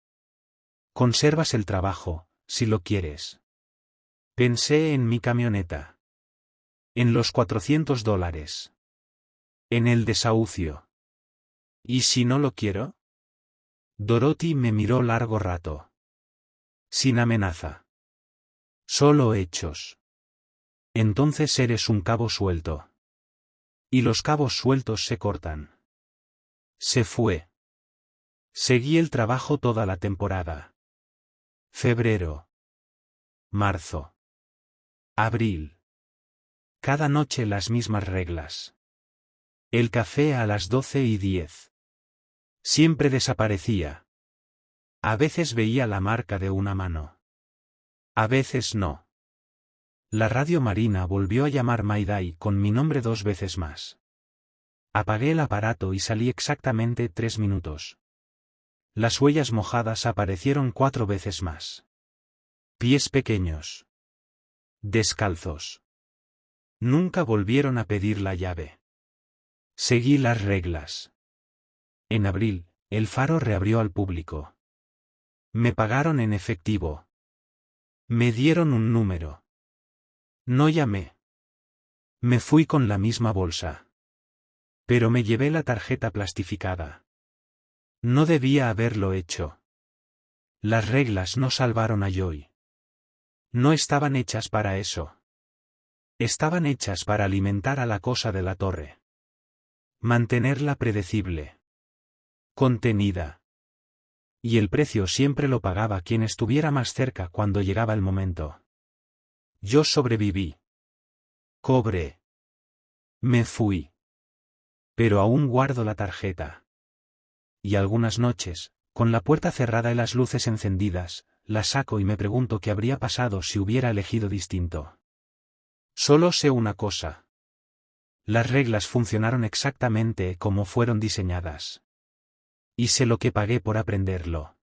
Conservas el trabajo, si lo quieres. Pensé en mi camioneta. En los $400. En el desahucio. ¿Y si no lo quiero? Dorothy me miró largo rato. Sin amenaza. Solo hechos. Entonces eres un cabo suelto. Y los cabos sueltos se cortan. Se fue. Seguí el trabajo toda la temporada. Febrero. Marzo. Abril. Cada noche las mismas reglas. El café a las 12:10. Siempre desaparecía. A veces veía la marca de una mano. A veces no. La radio marina volvió a llamar Mayday con mi nombre 2 veces más. Apagué el aparato y salí exactamente 3 minutos. Las huellas mojadas aparecieron 4 veces más. Pies pequeños. Descalzos. Nunca volvieron a pedir la llave. Seguí las reglas. En abril, el faro reabrió al público. Me pagaron en efectivo. Me dieron un número. No llamé. Me fui con la misma bolsa. Pero me llevé la tarjeta plastificada. No debía haberlo hecho. Las reglas no salvaron a Joy. No estaban hechas para eso. Estaban hechas para alimentar a la cosa de la torre. Mantenerla predecible. Contenida. Y el precio siempre lo pagaba quien estuviera más cerca cuando llegaba el momento. Yo sobreviví. Cobré. Me fui. Pero aún guardo la tarjeta. Y algunas noches, con la puerta cerrada y las luces encendidas, la saco y me pregunto qué habría pasado si hubiera elegido distinto. Solo sé una cosa. Las reglas funcionaron exactamente como fueron diseñadas. Y sé lo que pagué por aprenderlo.